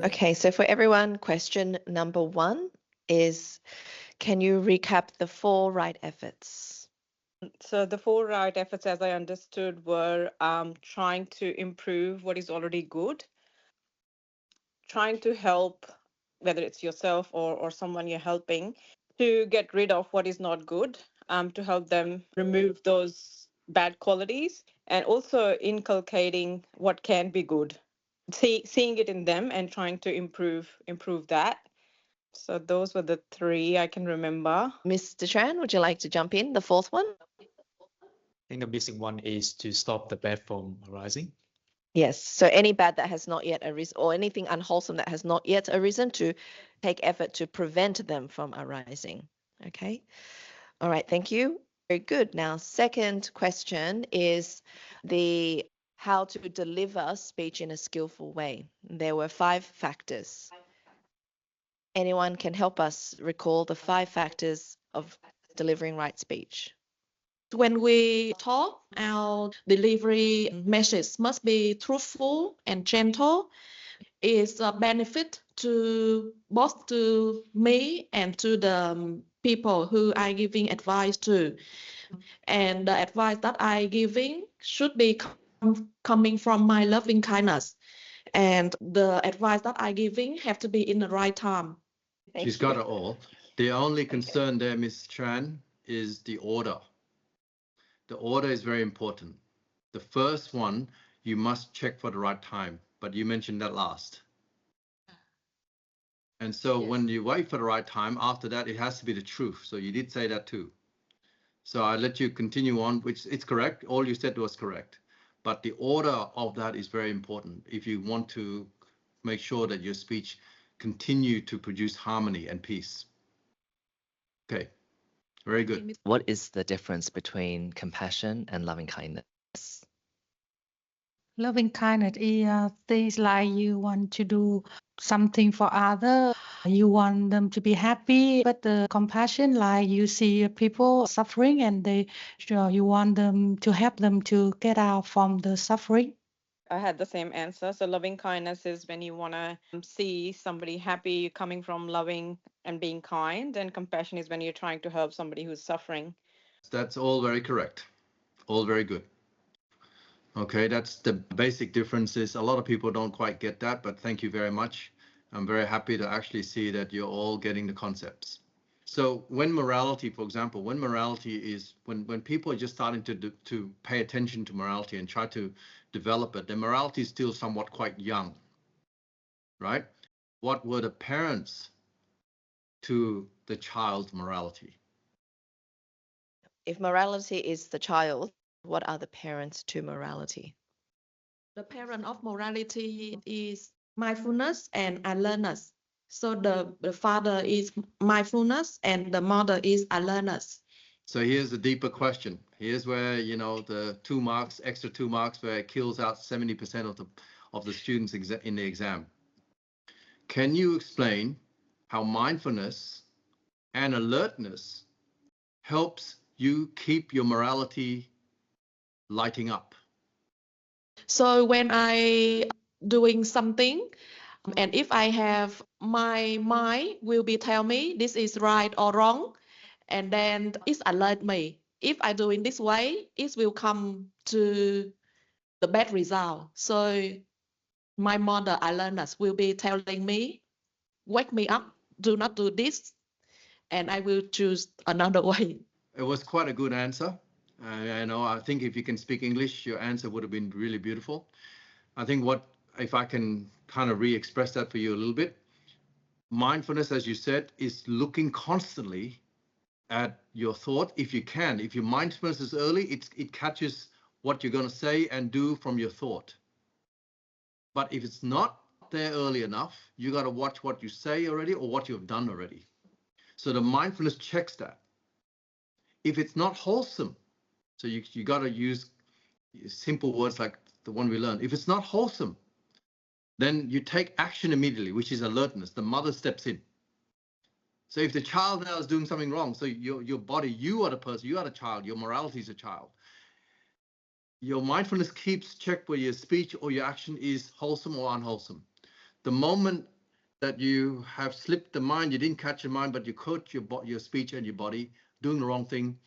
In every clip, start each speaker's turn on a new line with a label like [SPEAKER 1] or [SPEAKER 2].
[SPEAKER 1] Okay, so for everyone, question number 1 is, can you recap the 4 right efforts?
[SPEAKER 2] So the 4 right efforts, as I understood, were trying to improve what is already good, trying to help, whether it's yourself or someone you're helping, to get rid of what is not good, to help them remove those bad qualities, and also inculcating what can be good, seeing it in them and trying to improve that. So those were the 3 I can remember.
[SPEAKER 1] Mr. Tran, would you like to jump in, the 4th one?
[SPEAKER 3] I think the missing one is to stop the bad from arising.
[SPEAKER 1] Yes, so any bad that has not yet arisen, or anything unwholesome that has not yet arisen, to take effort to prevent them from arising. Okay. All right, thank you. Very good. Now, second question is the how to deliver speech in a skillful way. There were 5 factors. Anyone can help us recall the 5 factors of delivering right speech?
[SPEAKER 4] When we talk, our delivery message must be truthful and gentle. It's a benefit to both to me and to the people who I giving advice to. And the advice that I giving should be coming from my loving kindness. And the advice that I giving have to be in the right time.
[SPEAKER 5] She's got it all. The only concern there, Ms. Tran, is the order. The order is very important. The first one, you must check for the right time, but you mentioned that last. And so when you wait for the right time, after that, it has to be the truth. So you did say that too. So I let you continue on, which it's correct. All you said was correct. But the order of that is very important if you want to make sure that your speech continue to produce harmony and peace. Okay, very good.
[SPEAKER 6] What is the difference between compassion and loving kindness?
[SPEAKER 7] Loving kindness is things like you want to do something for others, you want them to be happy. But the compassion, like you see people suffering and you want them to help them to get out from the suffering.
[SPEAKER 2] I had the same answer. So loving kindness is when you want to see somebody happy, coming from loving and being kind, and compassion is when you're trying to help somebody who's suffering.
[SPEAKER 5] That's all very correct. All very good. Okay, that's the basic differences. A lot of people don't quite get that, but thank you very much. I'm very happy to actually see that you're all getting the concepts. So when morality, for example, when morality is, when people are just starting to pay attention to morality and try to develop it, then morality is still somewhat quite young, right? What were the parents to the child's morality?
[SPEAKER 1] If morality is the child, what are the parents to morality?
[SPEAKER 4] The parent of morality is mindfulness and alertness. So the father is mindfulness and the mother is alertness.
[SPEAKER 5] So here's the deeper question. Here's where, you know, the 2 marks, extra 2 marks, where it kills out 70% of the students in the exam. Can you explain how mindfulness and alertness helps you keep your morality lighting up?
[SPEAKER 4] So when I doing something, and if I have my mind will be tell me this is right or wrong, and then it alert me. If I do in this way, it will come to the bad result. So my mother alertness will be telling me, wake me up, do not do this, and I will choose another way.
[SPEAKER 5] It was quite a good answer. I think if you can speak English, your answer would have been really beautiful. I think if I can kind of re-express that for you a little bit, mindfulness, as you said, is looking constantly at your thought. If your mindfulness is early, it catches what you're going to say and do from your thought. But if it's not there early enough, you got to watch what you say already or what you've done already. So the mindfulness checks that. If it's not wholesome, so you got to use simple words like the one we learned. If it's not wholesome, then you take action immediately, which is alertness. The mother steps in. So if the child now is doing something wrong, so your body, you are the person, you are the child, your morality is a child. Your mindfulness keeps check where your speech or your action is wholesome or unwholesome. The moment that you have slipped the mind, you didn't catch your mind, but you caught your speech and your body doing the wrong thing.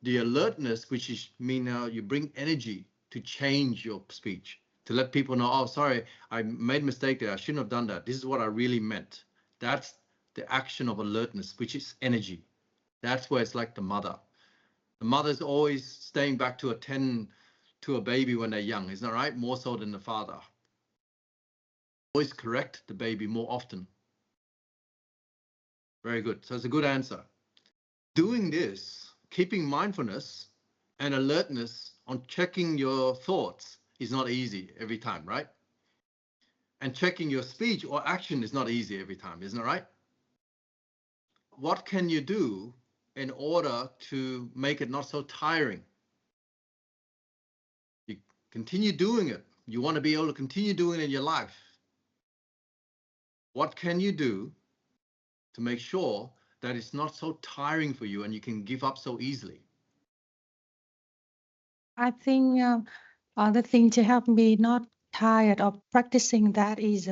[SPEAKER 5] The alertness, which is mean now you bring energy to change your speech, to let people know, oh, sorry, I made a mistake there. I shouldn't have done that. This is what I really meant. That's the action of alertness, which is energy. That's where it's like the mother. The mother's always staying back to attend to a baby when they're young, isn't that right? More so than the father. Always correct the baby more often. Very good. So it's a good answer. Doing this, keeping mindfulness and alertness on checking your thoughts is not easy every time, right? And checking your speech or action is not easy every time, isn't it right? What can you do in order to make it not so tiring? You continue doing it. You want to be able to continue doing it in your life. What can you do to make sure that it's not so tiring for you and you can give up so easily?
[SPEAKER 7] I think the thing to help me not tired of practicing that is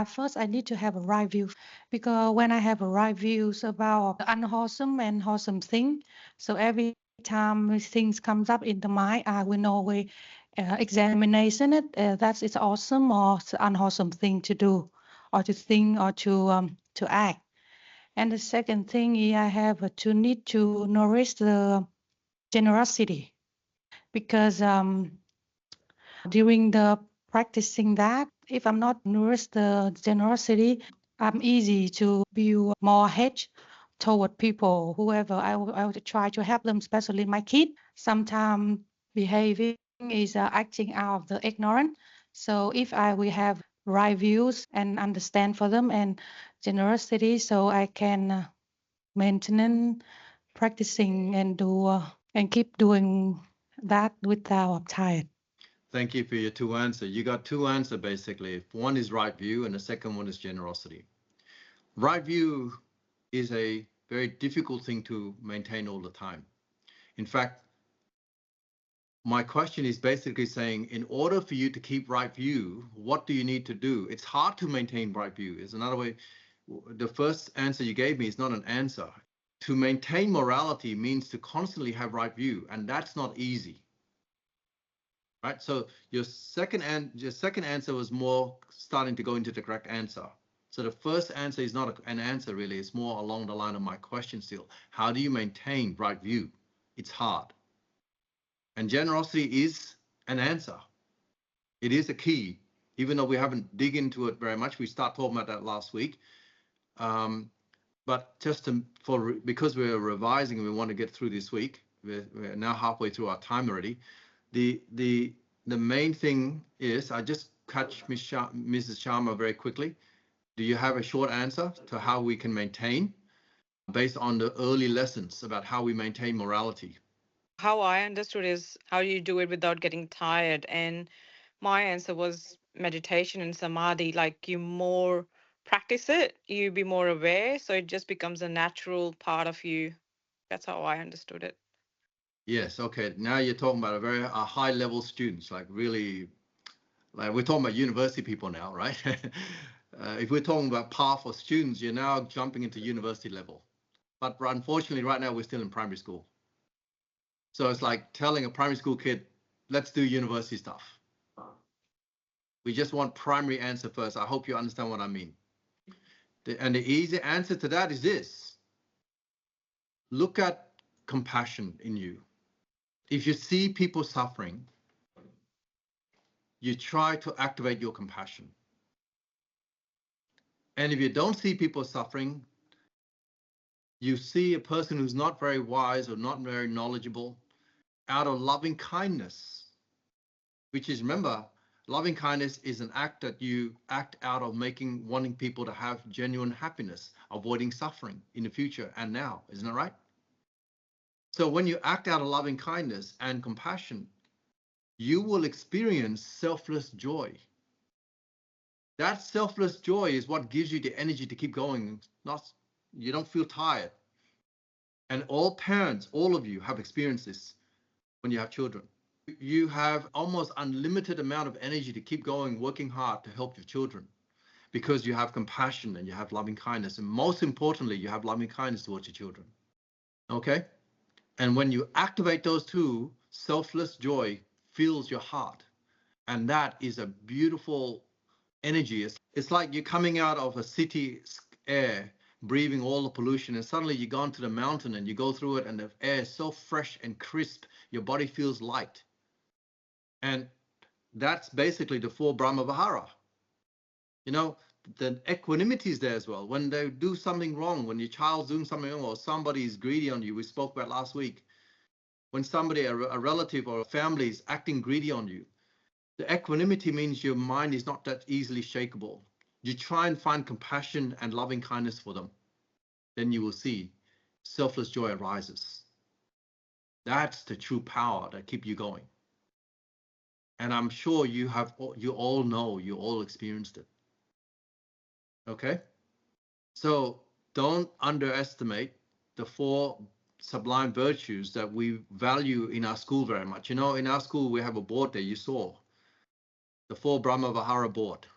[SPEAKER 7] first I need to have a right view, because when I have a right views about the unwholesome and wholesome thing, so every time things comes up in the mind, I will know way examination it. That is awesome or it's unwholesome thing to do, or to think, or to act. And the second thing is I have to need to nourish the generosity, because during the practicing that, if I'm not nourish the generosity, I'm easy to build more hate toward people, whoever I would try to help them, especially my kid. Sometimes behaving is acting out of the ignorant. So if I will have right views and understand for them and generosity, so I can maintain practicing and do and keep doing that without tired.
[SPEAKER 5] Thank you for your two answers. You got two answers basically. One is right view and the second one is generosity. Right view is a very difficult thing to maintain all the time. In fact, my question is basically saying, in order for you to keep right view, what do you need to do? It's hard to maintain right view. Is another way. The first answer you gave me is not an answer. To maintain morality means to constantly have right view, and that's not easy. Right? So your second answer was more starting to go into the correct answer. So the first answer is not an answer really, it's more along the line of my question still. How do you maintain right view? It's hard. And generosity is an answer. It is a key, even though we haven't dig into it very much. We start talking about that last week. But just because we're revising and we want to get through this week, we're now halfway through our time already. The main thing is, I just catch Mrs. Sharma very quickly. Do you have a short answer to how we can maintain, based on the early lessons about how we maintain morality?
[SPEAKER 2] How I understood is, how do you do it without getting tired? And my answer was meditation and samadhi. Like, you more practice it, you be more aware, so it just becomes a natural part of you. That's how I understood it.
[SPEAKER 5] Yes, okay. Now you're talking about a high level students, like really, like we're talking about university people now, right? If we're talking about powerful students, you're now jumping into university level. But unfortunately, right now we're still in primary school. So it's like telling a primary school kid, let's do university stuff. We just want primary answer first. I hope you understand what I mean. And the easy answer to that is this. Look at compassion in you. If you see people suffering, you try to activate your compassion. And if you don't see people suffering, you see a person who's not very wise or not very knowledgeable, out of loving kindness, which is, remember, loving kindness is an act that you act out of wanting people to have genuine happiness, avoiding suffering in the future and now, isn't it right? So when you act out of loving kindness and compassion, you will experience selfless joy. That selfless joy is what gives you the energy to keep going. You don't feel tired. And all parents, all of you have experienced this when you have children. You have almost unlimited amount of energy to keep going, working hard to help your children. because you have compassion and you have loving kindness. And most importantly, you have loving kindness towards your children. Okay? And when you activate those two, selfless joy fills your heart. And that is a beautiful energy. It's like you're coming out of a city air, breathing all the pollution, and suddenly you go onto the mountain and you go through it, and the air is so fresh and crisp, your body feels light. And that's basically the 4 Brahma Vihara. You know, the equanimity is there as well. When they do something wrong, when your child's doing something wrong, or somebody is greedy on you, we spoke about last week, when somebody, a relative or a family is acting greedy on you, the equanimity means your mind is not that easily shakeable. You try and find compassion and loving kindness for them. Then you will see selfless joy arises. That's the true power that keeps you going. And I'm sure you all know, you all experienced it. Okay? So don't underestimate the 4 sublime virtues that we value in our school very much. You know, in our school, we have a board there, you saw. The 4 Brahma Vihara board.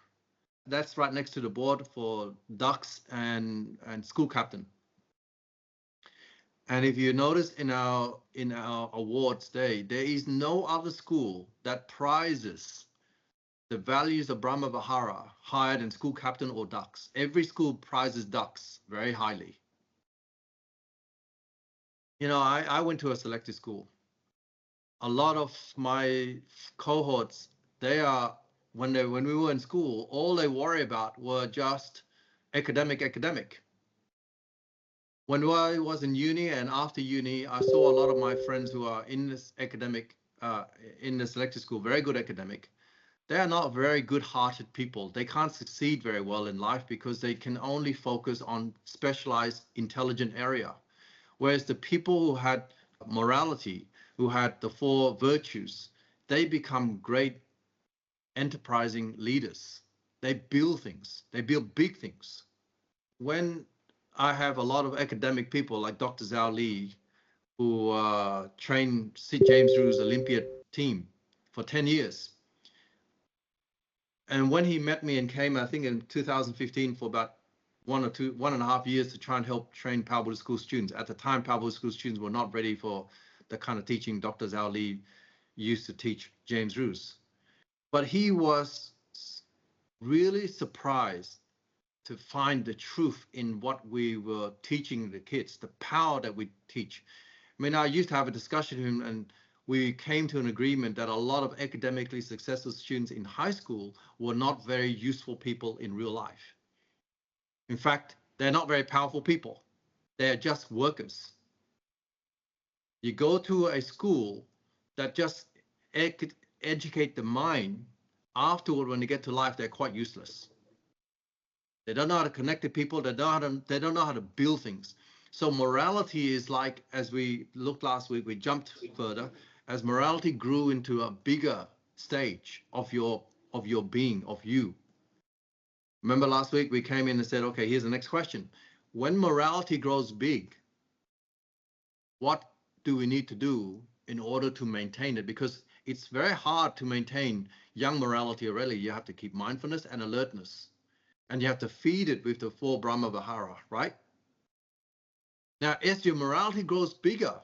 [SPEAKER 5] That's right next to the board for ducks and school captain. And if you notice in our awards day, there is no other school that prizes the values of Brahma Vihara higher than school captain or ducks. Every school prizes ducks very highly. You know, I went to a selected school. A lot of my cohorts, they are, when we were in school, all they worry about were just academic. When I was in uni and after uni, I saw a lot of my friends who are in this academic, in the selected school, very good academic. They are not very good-hearted people. They can't succeed very well in life because they can only focus on specialized, intelligent area. Whereas the people who had morality, who had the 4 virtues, they become great enterprising leaders. They build things. They build big things. When I have a lot of academic people like Dr. Zhao Li, who trained St. James Ru's Olympiad team for 10 years. And when he met me and came, I think in 2015 for about 1.5 years to try and help train Palo Buddhist School students. At the time, Palo Buddhist School students were not ready for the kind of teaching Dr. Zhao Li used to teach James Ru's. But he was really surprised to find the truth in what we were teaching the kids, the power that we teach. I mean, I used to have a discussion with him, and we came to an agreement that a lot of academically successful students in high school were not very useful people in real life. In fact, they're not very powerful people. They're just workers. You go to a school that just educate the mind, afterward, when they get to life, they're quite useless. They don't know how to connect to people. They don't know how to build things. So morality is like, as we looked last week, we jumped further, as morality grew into a bigger stage of your being, of you. Remember last week we came in and said, okay, here's the next question. When morality grows big, what do we need to do in order to maintain it? Because it's very hard to maintain young morality already. You have to keep mindfulness and alertness. And you have to feed it with the 4 Brahma Vihara, right? Now, as your morality grows bigger,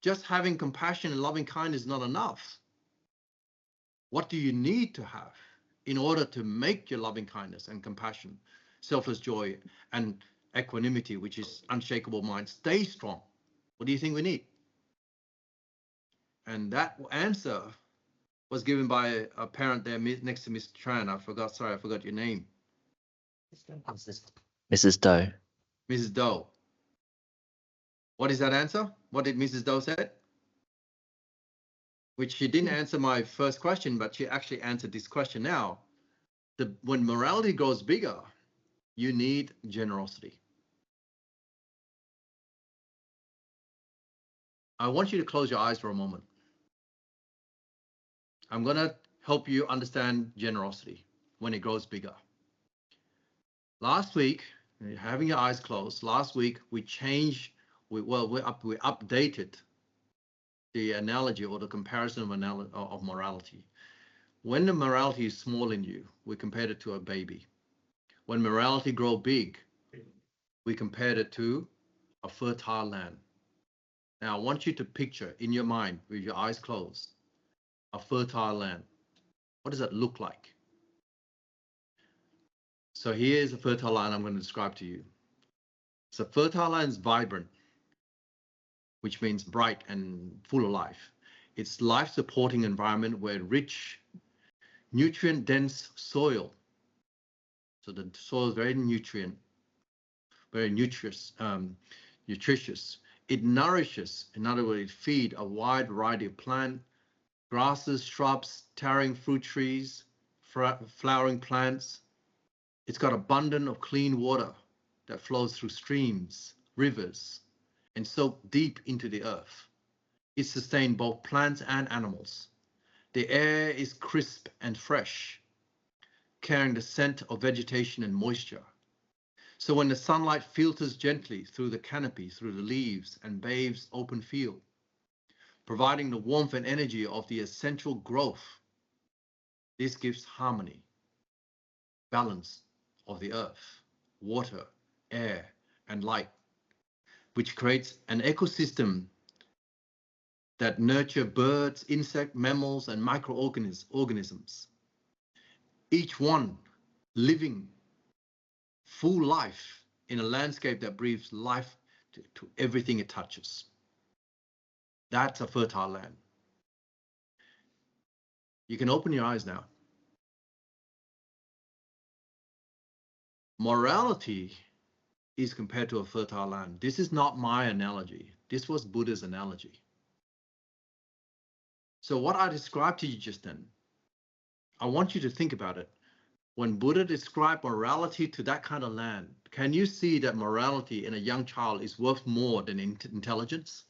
[SPEAKER 5] just having compassion and loving kindness is not enough. What do you need to have in order to make your loving kindness and compassion, selfless joy, and equanimity, which is unshakable mind, stay strong? What do you think we need? And that answer was given by a parent there next to Mr. Tran. I forgot your name.
[SPEAKER 6] Mrs. Doe.
[SPEAKER 5] Mrs. Doe. What is that answer? What did Mrs. Doe say? Which she didn't answer my first question, but she actually answered this question now. When morality grows bigger, you need generosity. I want you to close your eyes for a moment. I'm going to help you understand generosity when it grows bigger. Last week, having your eyes closed, last week we updated the analogy or the comparison of morality. When the morality is small in you, we compared it to a baby. when morality grow big, we compared it to a fertile land. Now, I want you to picture in your mind, with your eyes closed, a fertile land. What does that look like? So here's a fertile land I'm going to describe to you. So fertile land is vibrant, which means bright and full of life. It's life-supporting environment where rich, nutrient-dense soil. So the soil is very nutritious. It nourishes, in other words, it feeds a wide variety of plant, grasses, shrubs, towering fruit trees, flowering plants. It's got abundance of clean water that flows through streams, rivers, and soak deep into the earth. It sustains both plants and animals. The air is crisp and fresh, carrying the scent of vegetation and moisture. So when the sunlight filters gently through the canopy, through the leaves, and bathes open field, providing the warmth and energy of the essential growth, this gives harmony, balance of the earth, water, air, and light, which creates an ecosystem that nurture birds, insects, mammals, and microorganisms, each one living full life in a landscape that breathes life to everything it touches. That's a fertile land. You can open your eyes now. Morality is compared to a fertile land. This is not my analogy. This was Buddha's analogy. So what I described to you just then, I want you to think about it. When Buddha described morality to that kind of land, can you see that morality in a young child is worth more than intelligence?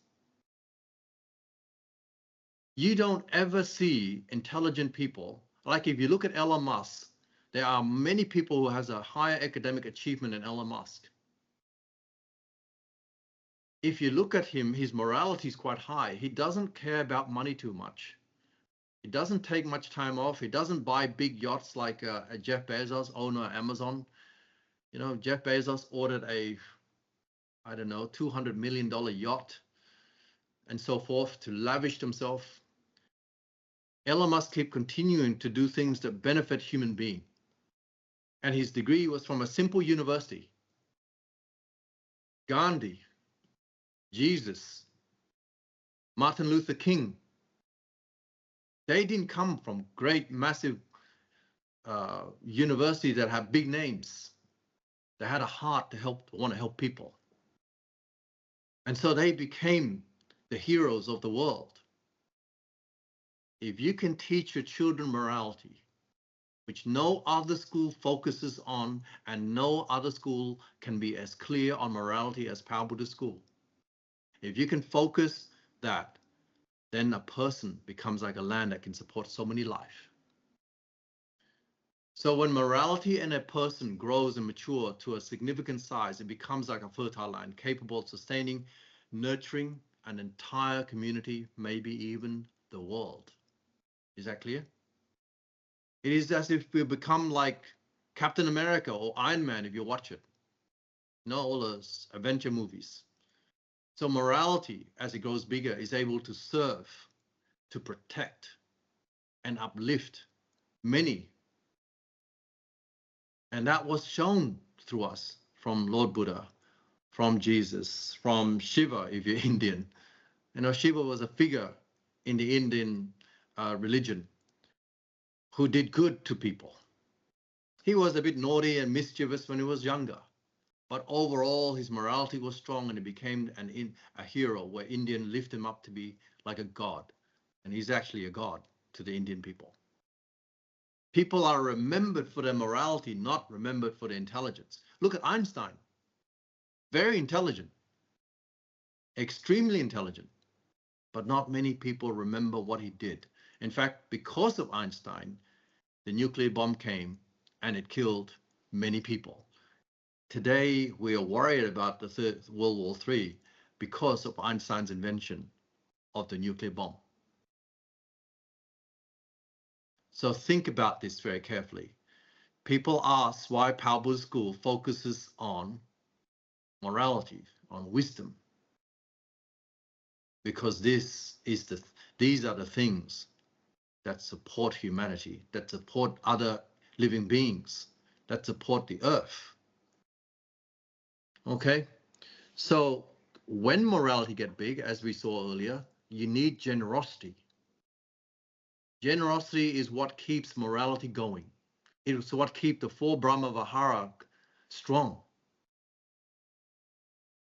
[SPEAKER 5] You don't ever see intelligent people. Like if you look at Elon Musk, there are many people who has a higher academic achievement than Elon Musk. If you look at him, his morality is quite high. He doesn't care about money too much. He doesn't take much time off. He doesn't buy big yachts like Jeff Bezos, owner of Amazon. You know, Jeff Bezos ordered a, I don't know, $200 million yacht and so forth to lavish himself. Elon Musk kept continuing to do things that benefit human being. And his degree was from a simple university. Gandhi, Jesus, Martin Luther King, they didn't come from great, massive universities that have big names. They had a heart to want to help people. And so they became the heroes of the world. If you can teach your children morality, which no other school focuses on, and no other school can be as clear on morality as Pao Buddha School. If you can focus that, then a person becomes like a land that can support so many lives. So when morality in a person grows and matures to a significant size, it becomes like a fertile land, capable of sustaining, nurturing an entire community, maybe even the world. Is that clear? It is as if we become like Captain America or Iron Man if you watch it. You know, all those adventure movies. So morality, as it grows bigger, is able to serve, to protect, and uplift many. And that was shown through us from Lord Buddha, from Jesus, from Shiva, if you're Indian. You know, Shiva was a figure in the Indian religion who did good to people. He was a bit naughty and mischievous when he was younger, but overall his morality was strong and he became a hero where Indians lift him up to be like a god. And he's actually a god to the Indian people. People are remembered for their morality, not remembered for their intelligence. Look at Einstein. Very intelligent, extremely intelligent, but not many people remember what he did. In fact, because of Einstein, the nuclear bomb came and it killed many people. Today, we are worried about the World War III because of Einstein's invention of the nuclear bomb. So think about this very carefully. people ask why Pao Buddhist School focuses on morality, on wisdom, because these are the things that support humanity, that support other living beings, that support the earth. Okay, so when morality get big, as we saw earlier, you need generosity. Generosity is what keeps morality going. It's what keeps the four Brahma Vihara strong.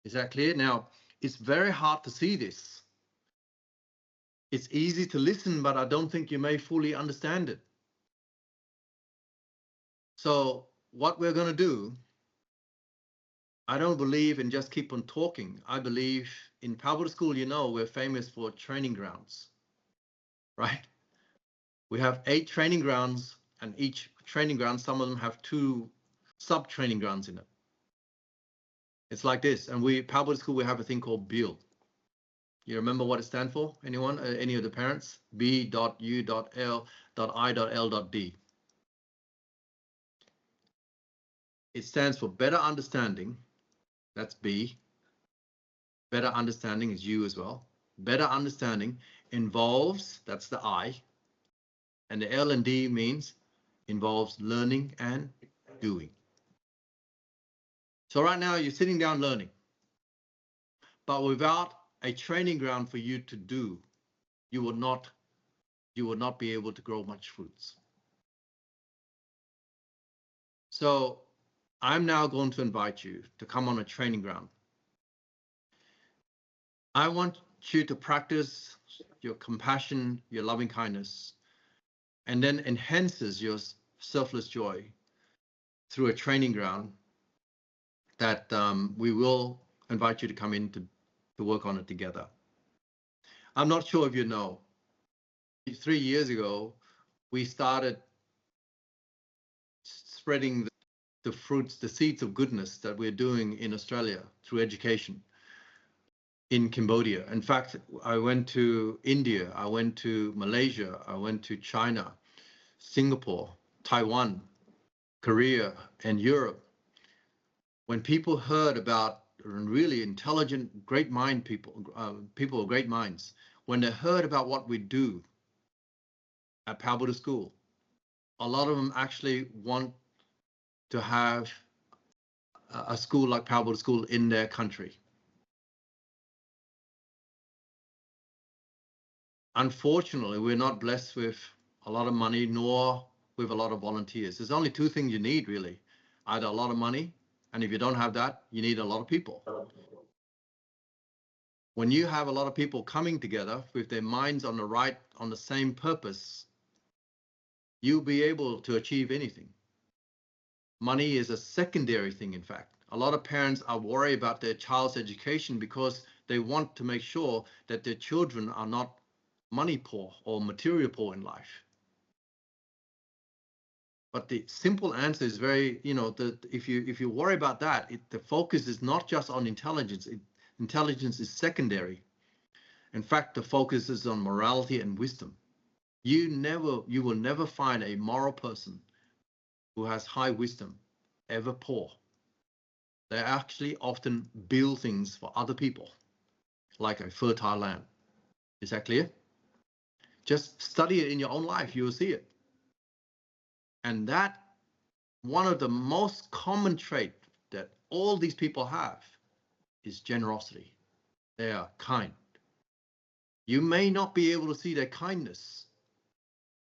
[SPEAKER 5] Is that clear? Now, it's very hard to see this. It's easy to listen, but I don't think you may fully understand it. So what we're going to do, I don't believe in just keep on talking. I believe in Pao Buddhist School, you know, we're famous for training grounds, right? We have 8 training grounds, and each training ground, some of them have 2 sub-training grounds in it. It's like this. And Pao Buddhist School, we have a thing called BUILD. You remember what it stands for? Anyone? Any of the parents? B.U.L.I.L.D. It stands for better understanding. That's B. Better understanding is U as well. Better understanding involves, that's the I. And the L and D means involves learning and doing. So right now you're sitting down learning, but without a training ground for you to do, you will not be able to grow much fruits. So I'm now going to invite you to come on a training ground. I want you to practice your compassion, your loving kindness, and then enhances your selfless joy through a training ground that we will invite you to come in to work on it together. I'm not sure if you know, 3 years ago, we started spreading the fruits, the seeds of goodness that we're doing in Australia through education in Cambodia. In fact, I went to India, I went to Malaysia, I went to China, Singapore, Taiwan, Korea, and Europe. When people heard about really intelligent, great mind people, people of great minds, when they heard about what we do at Pao Buddhist School, a lot of them actually want to have a school like Pao Buddhist School in their country. Unfortunately, we're not blessed with a lot of money, nor with a lot of volunteers. There's only 2 things you need, really. Either a lot of money, and if you don't have that, you need a lot of people. When you have a lot of people coming together with their minds on the same purpose, you'll be able to achieve anything. Money is a secondary thing, in fact. A lot of parents are worried about their child's education because they want to make sure that their children are not money poor or material poor in life. But the simple answer is very, if you worry about that, the focus is not just on intelligence. Intelligence is secondary. In fact, the focus is on morality and wisdom. You will never find a moral person who has high wisdom ever poor. They actually often build things for other people, like a fertile land. Is that clear? Just study it in your own life, you will see it. And that one of the most common traits that all these people have is generosity. They are kind. You may not be able to see their kindness,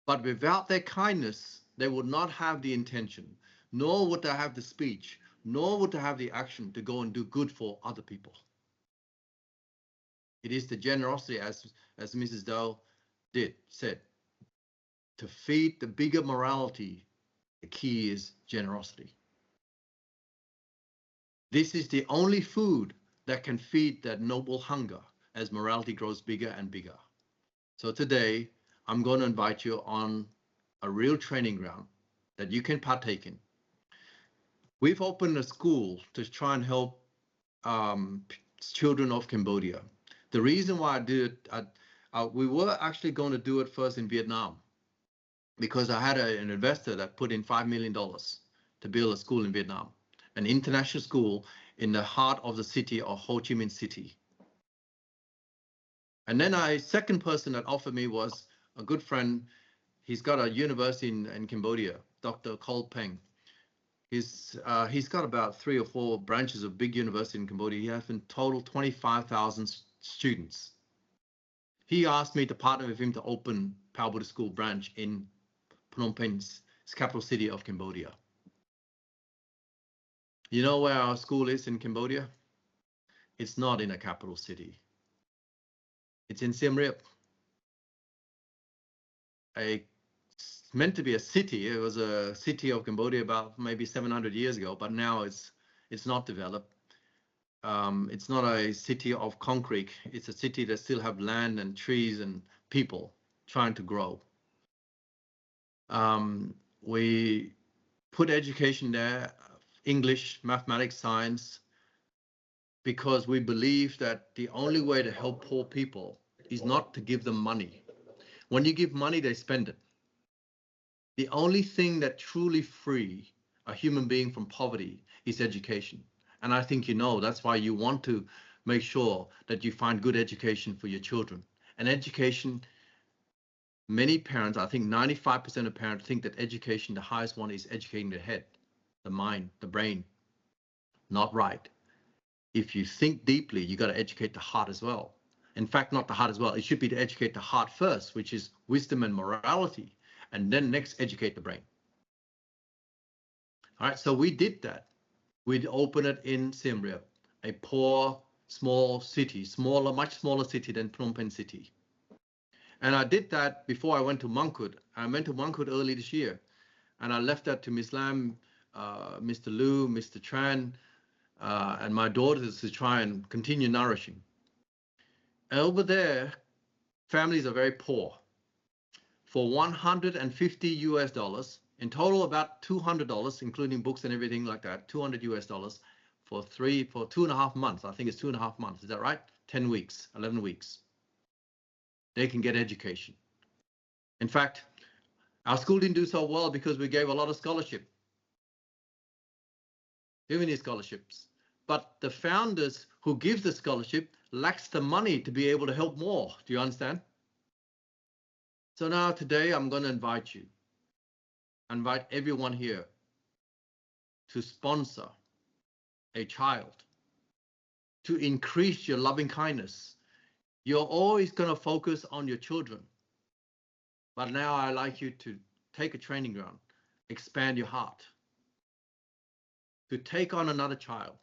[SPEAKER 5] but without their kindness, they would not have the intention, nor would they have the speech, nor would they have the action to go and do good for other people. It is the generosity, as Mrs. Dow said, to feed the bigger morality. The key is generosity. This is the only food that can feed that noble hunger as morality grows bigger and bigger. So today, I'm going to invite you on a real training ground that you can partake in. We've opened a school to try and help children of Cambodia. The reason why I did it, we were actually going to do it first in Vietnam. because I had an investor that put in $5 million to build a school in Vietnam, an international school in the heart of the city of Ho Chi Minh City. And then second person that offered me was a good friend. He's got a university in Cambodia, Dr. Cole Peng. He's got about 3 or 4 branches of big university in Cambodia. He has in total 25,000 students. He asked me to partner with him to open Pao Buddhist School branch in Phnom Penh's capital city of Cambodia. You know where our school is in Cambodia? It's not in a capital city. It's in Siem Reap. Meant to be a city. It was a city of Cambodia about maybe 700 years ago, but now it's not developed. It's not a city of concrete. It's a city that still have land and trees and people trying to grow. We put education there, English, mathematics, science, because we believe that the only way to help poor people is not to give them money. When you give money, they spend it. The only thing that truly free a human being from poverty is education. And I think you know that's why you want to make sure that you find good education for your children. And education, many parents, I think 95% of parents think that education, the highest one is educating the head, the mind, the brain. Not right. If you think deeply, you got to educate the heart as well. In fact, not the heart as well. It should be to educate the heart first, which is wisdom and morality, and then next educate the brain. All right, so we did that. We'd open it in Siem Reap, a poor, small city, much smaller city than Phnom Penh city. And I did that before I went to Mangkut. I went to Mangkut early this year, and I left that to Ms. Lam, Mr. Lu, Mr. Tran, and my daughters to try and continue nourishing. And over there, families are very poor. For $150 in total, about $200, including books and everything like that, $200 for 2.5 months. I think it's 2.5 months. Is that right? 10 weeks, 11 weeks. They can get education. In fact, our school didn't do so well because we gave a lot of scholarship. Too many scholarships. But the founders who give the scholarship lacks the money to be able to help more. Do you understand? So now today I'm going to invite everyone here to sponsor a child, to increase your loving kindness. You're always going to focus on your children. But now I like you to take a training ground, expand your heart, to take on another child,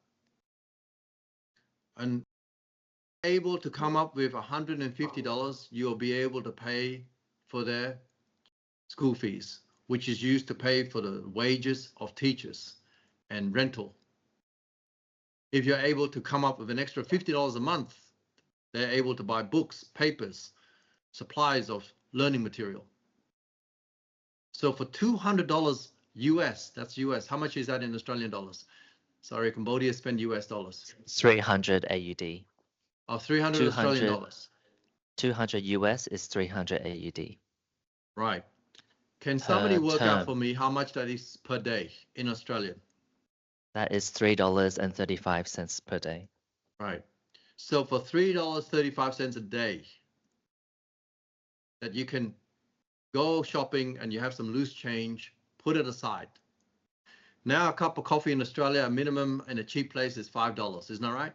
[SPEAKER 5] and able to come up with $150, you'll be able to pay for their school fees, which is used to pay for the wages of teachers and rental. If you're able to come up with an extra $50 a month, they're able to buy books, papers, supplies of learning material. So for $200 US, that's US, how much is that in Australian dollars? Sorry, Cambodia spend US dollars.
[SPEAKER 6] 300 AUD.
[SPEAKER 5] Oh, 300 Australian dollars.
[SPEAKER 6] 200 US is 300 AUD.
[SPEAKER 5] Right. Can somebody work
[SPEAKER 6] term.
[SPEAKER 5] out for me how much that is per day in Australia?
[SPEAKER 6] That is $3.35 per day.
[SPEAKER 5] Right. So for $3.35 a day, that you can go shopping and you have some loose change, put it aside. Now a cup of coffee in Australia, a minimum in a cheap place is $5, isn't that right?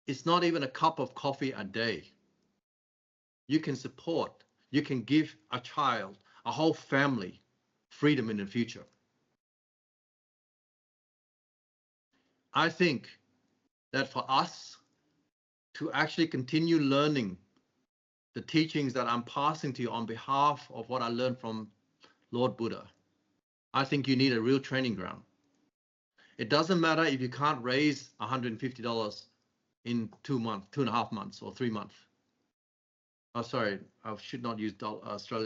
[SPEAKER 5] It's not even a cup of coffee a day. You can support, you can give a child, a whole family, freedom in the future. I think that for us to actually continue learning the teachings that I'm passing to you on behalf of what I learned from Lord Buddha, I think you need a real training ground. It doesn't matter if you can't raise $150 in 2.5 months or 3 months. Oh, sorry, I should not use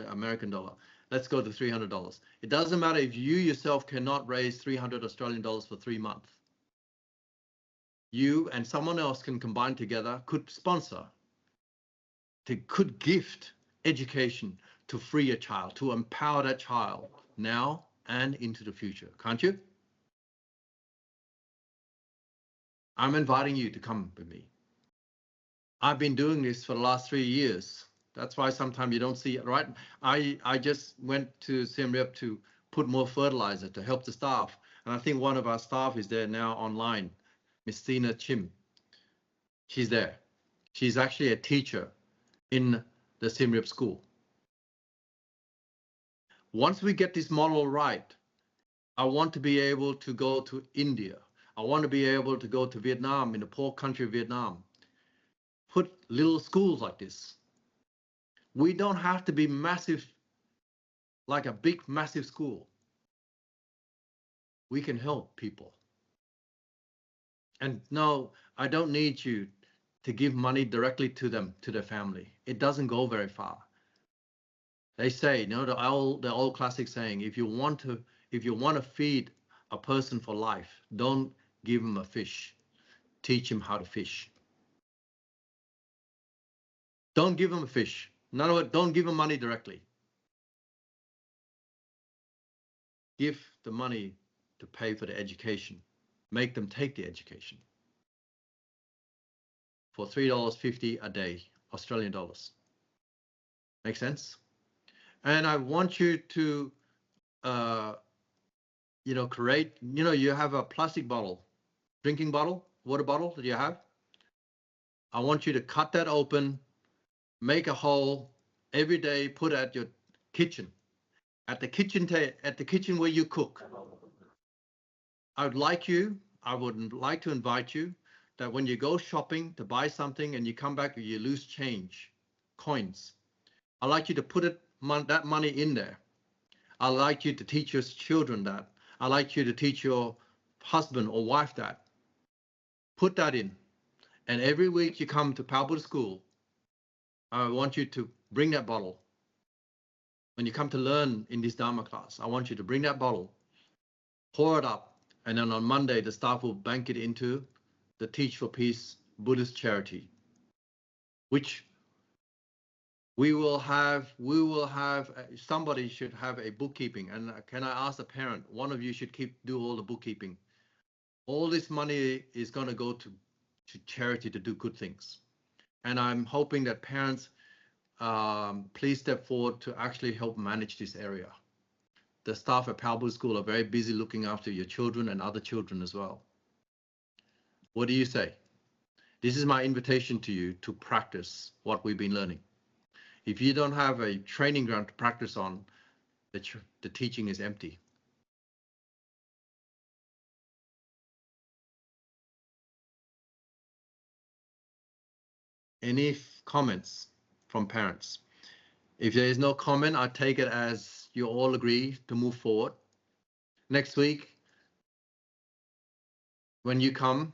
[SPEAKER 5] American dollar. Let's go to $300. It doesn't matter if you yourself cannot raise 300 Australian dollars for 3 months. You and someone else can combine together, could sponsor, could gift education to free a child, to empower that child now and into the future, can't you? I'm inviting you to come with me. I've been doing this for the last 3 years. That's why sometimes you don't see it, right? I just went to Siem Reap to put more fertilizer to help the staff. And I think one of our staff is there now online, Miss Tina Chim. She's there. She's actually a teacher in the Siem Reap school. Once we get this model right, I want to be able to go to India. I want to be able to go to Vietnam, in the poor country of Vietnam. Put little schools like this. We don't have to be massive, like a big, massive school. We can help people. And no, I don't need you to give money directly to them, to their family. It doesn't go very far. They say, you know, the old classic saying, if you want to feed a person for life, don't give him a fish. Teach him how to fish. Don't give him a fish. In other words, don't give him money directly. Give the money to pay for the education. Make them take the education. For $3.50 a day, Australian dollars. Make sense? And I want you to, create, you have a plastic bottle, drinking bottle, water bottle that you have. I want you to cut that open, make a hole every day, put it at your kitchen, at the kitchen where you cook. I would like to invite you that when you go shopping to buy something and you come back, you lose change, coins. I'd like you to put that money in there. I'd like you to teach your children that. I'd like you to teach your husband or wife that. Put that in. And every week you come to Palbur School, I want you to bring that bottle. When you come to learn in this Dharma class, I want you to bring that bottle, pour it up, and then on Monday, the staff will bank it into the Teach for Peace Buddhist charity, which we will have, somebody should have a bookkeeping. And can I ask the parent, one of you should do all the bookkeeping. All this money is going to go to charity to do good things. And I'm hoping that parents, please step forward to actually help manage this area. The staff at Palbur School are very busy looking after your children and other children as well. What do you say? This is my invitation to you to practice what we've been learning. If you don't have a training ground to practice on, the teaching is empty. Any comments from parents? If there is no comment, I take it as you all agree to move forward. Next week, when you come,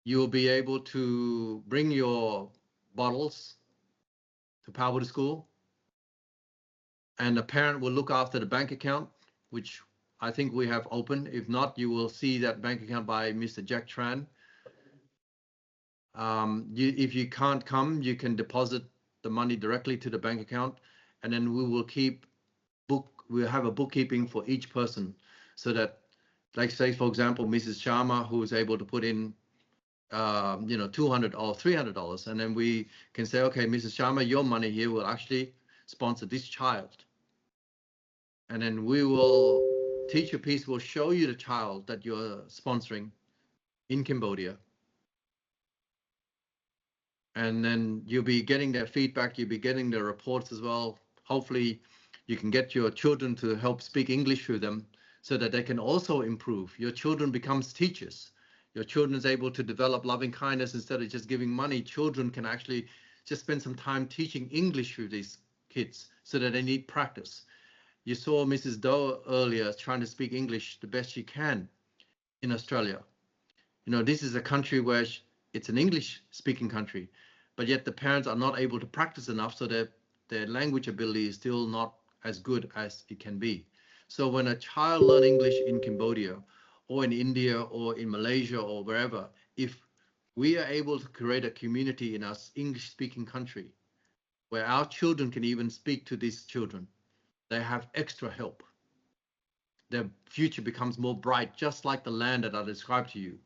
[SPEAKER 5] you will be able to bring your bottles to Palbur School, and the parent will look after the bank account, which I think we have open. If not, you will see that bank account by Mr. Jack Tran. If you can't come, you can deposit the money directly to the bank account, and then we will we'll have a bookkeeping for each person, so that, like say for example, Mrs. Sharma, who is able to put in $200 or $300, and then we can say, okay, Mrs. Sharma, your money here will actually sponsor this child, and then we will Teach for Peace will show you the child that you're sponsoring in Cambodia. And then you'll be getting their feedback, you'll be getting their reports as well. Hopefully you can get your children to help speak English to them so that they can also improve. Your children becomes teachers. Your children is able to develop loving kindness instead of just giving money. Children can actually just spend some time teaching English with these kids so that they need practice. You saw Mrs. Doe earlier trying to speak English the best she can in Australia. This is a country where it's an English speaking country, but yet the parents are not able to practice enough, so that their language ability is still not as good as it can be. So when a child learns English in Cambodia or in India or in Malaysia or wherever, if we are able to create a community in our English speaking country where our children can even speak to these children. They have extra help. Their future becomes more bright, just like the land that I described to you.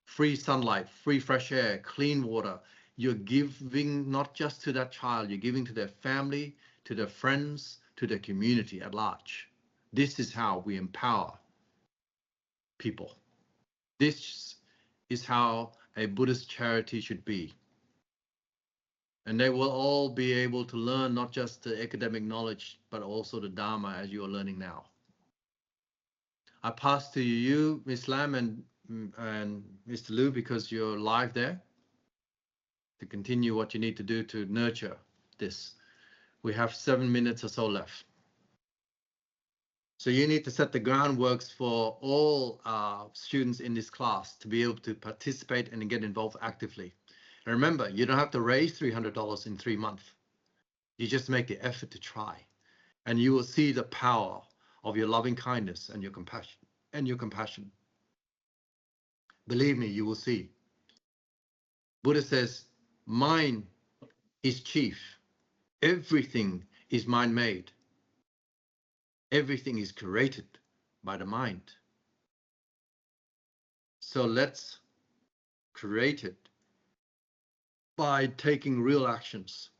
[SPEAKER 5] Free sunlight, free fresh air, clean water. You're giving not just to that child, you're giving to their family, to their friends, to their community at large. This is how we empower people. This is how a Buddhist charity should be. And they will all be able to learn not just the academic knowledge, but also the Dharma as you are learning now. I pass to you, Ms. Lam and Mr. Liu, because you're live there, to continue what you need to do to nurture this. We have 7 minutes or so left. So you need to set the groundworks for all students in this class to be able to participate and get involved actively. And remember, you don't have to raise $300 in 3 months. You just make the effort to try, and you will see the power of your loving kindness and your compassion. Believe me, you will see. Buddha says, mind is chief. Everything is mind-made. Everything is created by the mind. So let's create it by taking real actions.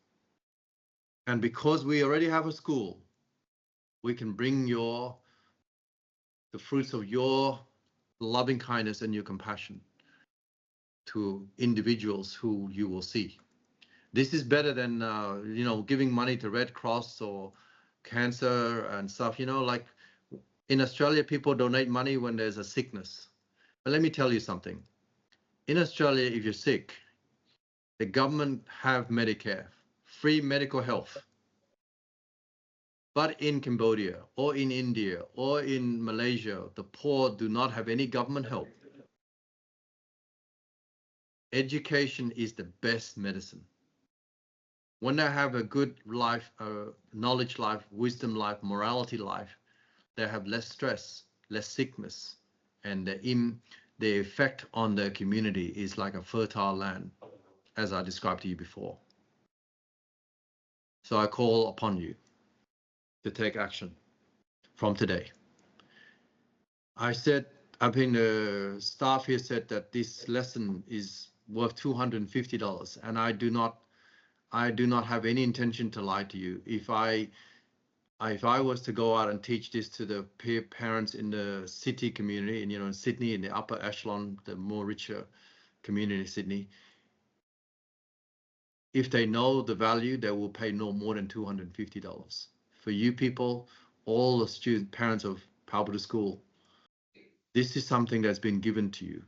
[SPEAKER 5] And because we already have a school, we can bring the fruits of your loving kindness and your compassion to individuals who you will see. This is better than giving money to Red Cross or cancer and stuff. Like in Australia, people donate money when there's a sickness. But let me tell you something. In Australia, if you're sick, the government have Medicare, free medical health. But in Cambodia or in India or in Malaysia, the poor do not have any government help. Education is the best medicine. When they have a good life, knowledge life, wisdom life, morality life, they have less stress, less sickness, and the effect on their community is like a fertile land, as I described to you before. So I call upon you to take action from today. The staff here said that this lesson is worth $250, and I do not have any intention to lie to you. If I was to go out and teach this to the parents in the city community, and in Sydney, in the upper echelon, the more richer community in Sydney, if they know the value, they will pay no more than $250. For you people, all the parents of Power Buddhist School, this is something that's been given to you.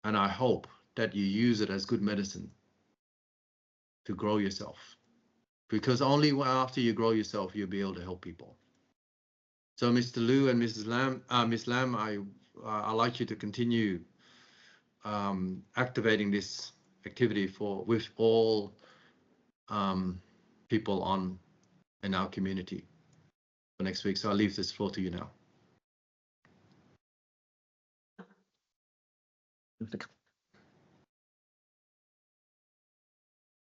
[SPEAKER 5] And I hope that you use it as good medicine to grow yourself. Because only after you grow yourself, you'll be able to help people. So Mr. Liu and Ms. Lam, I'd like you to continue activating this activity with all people in our community for next week. So I'll leave this floor to you now.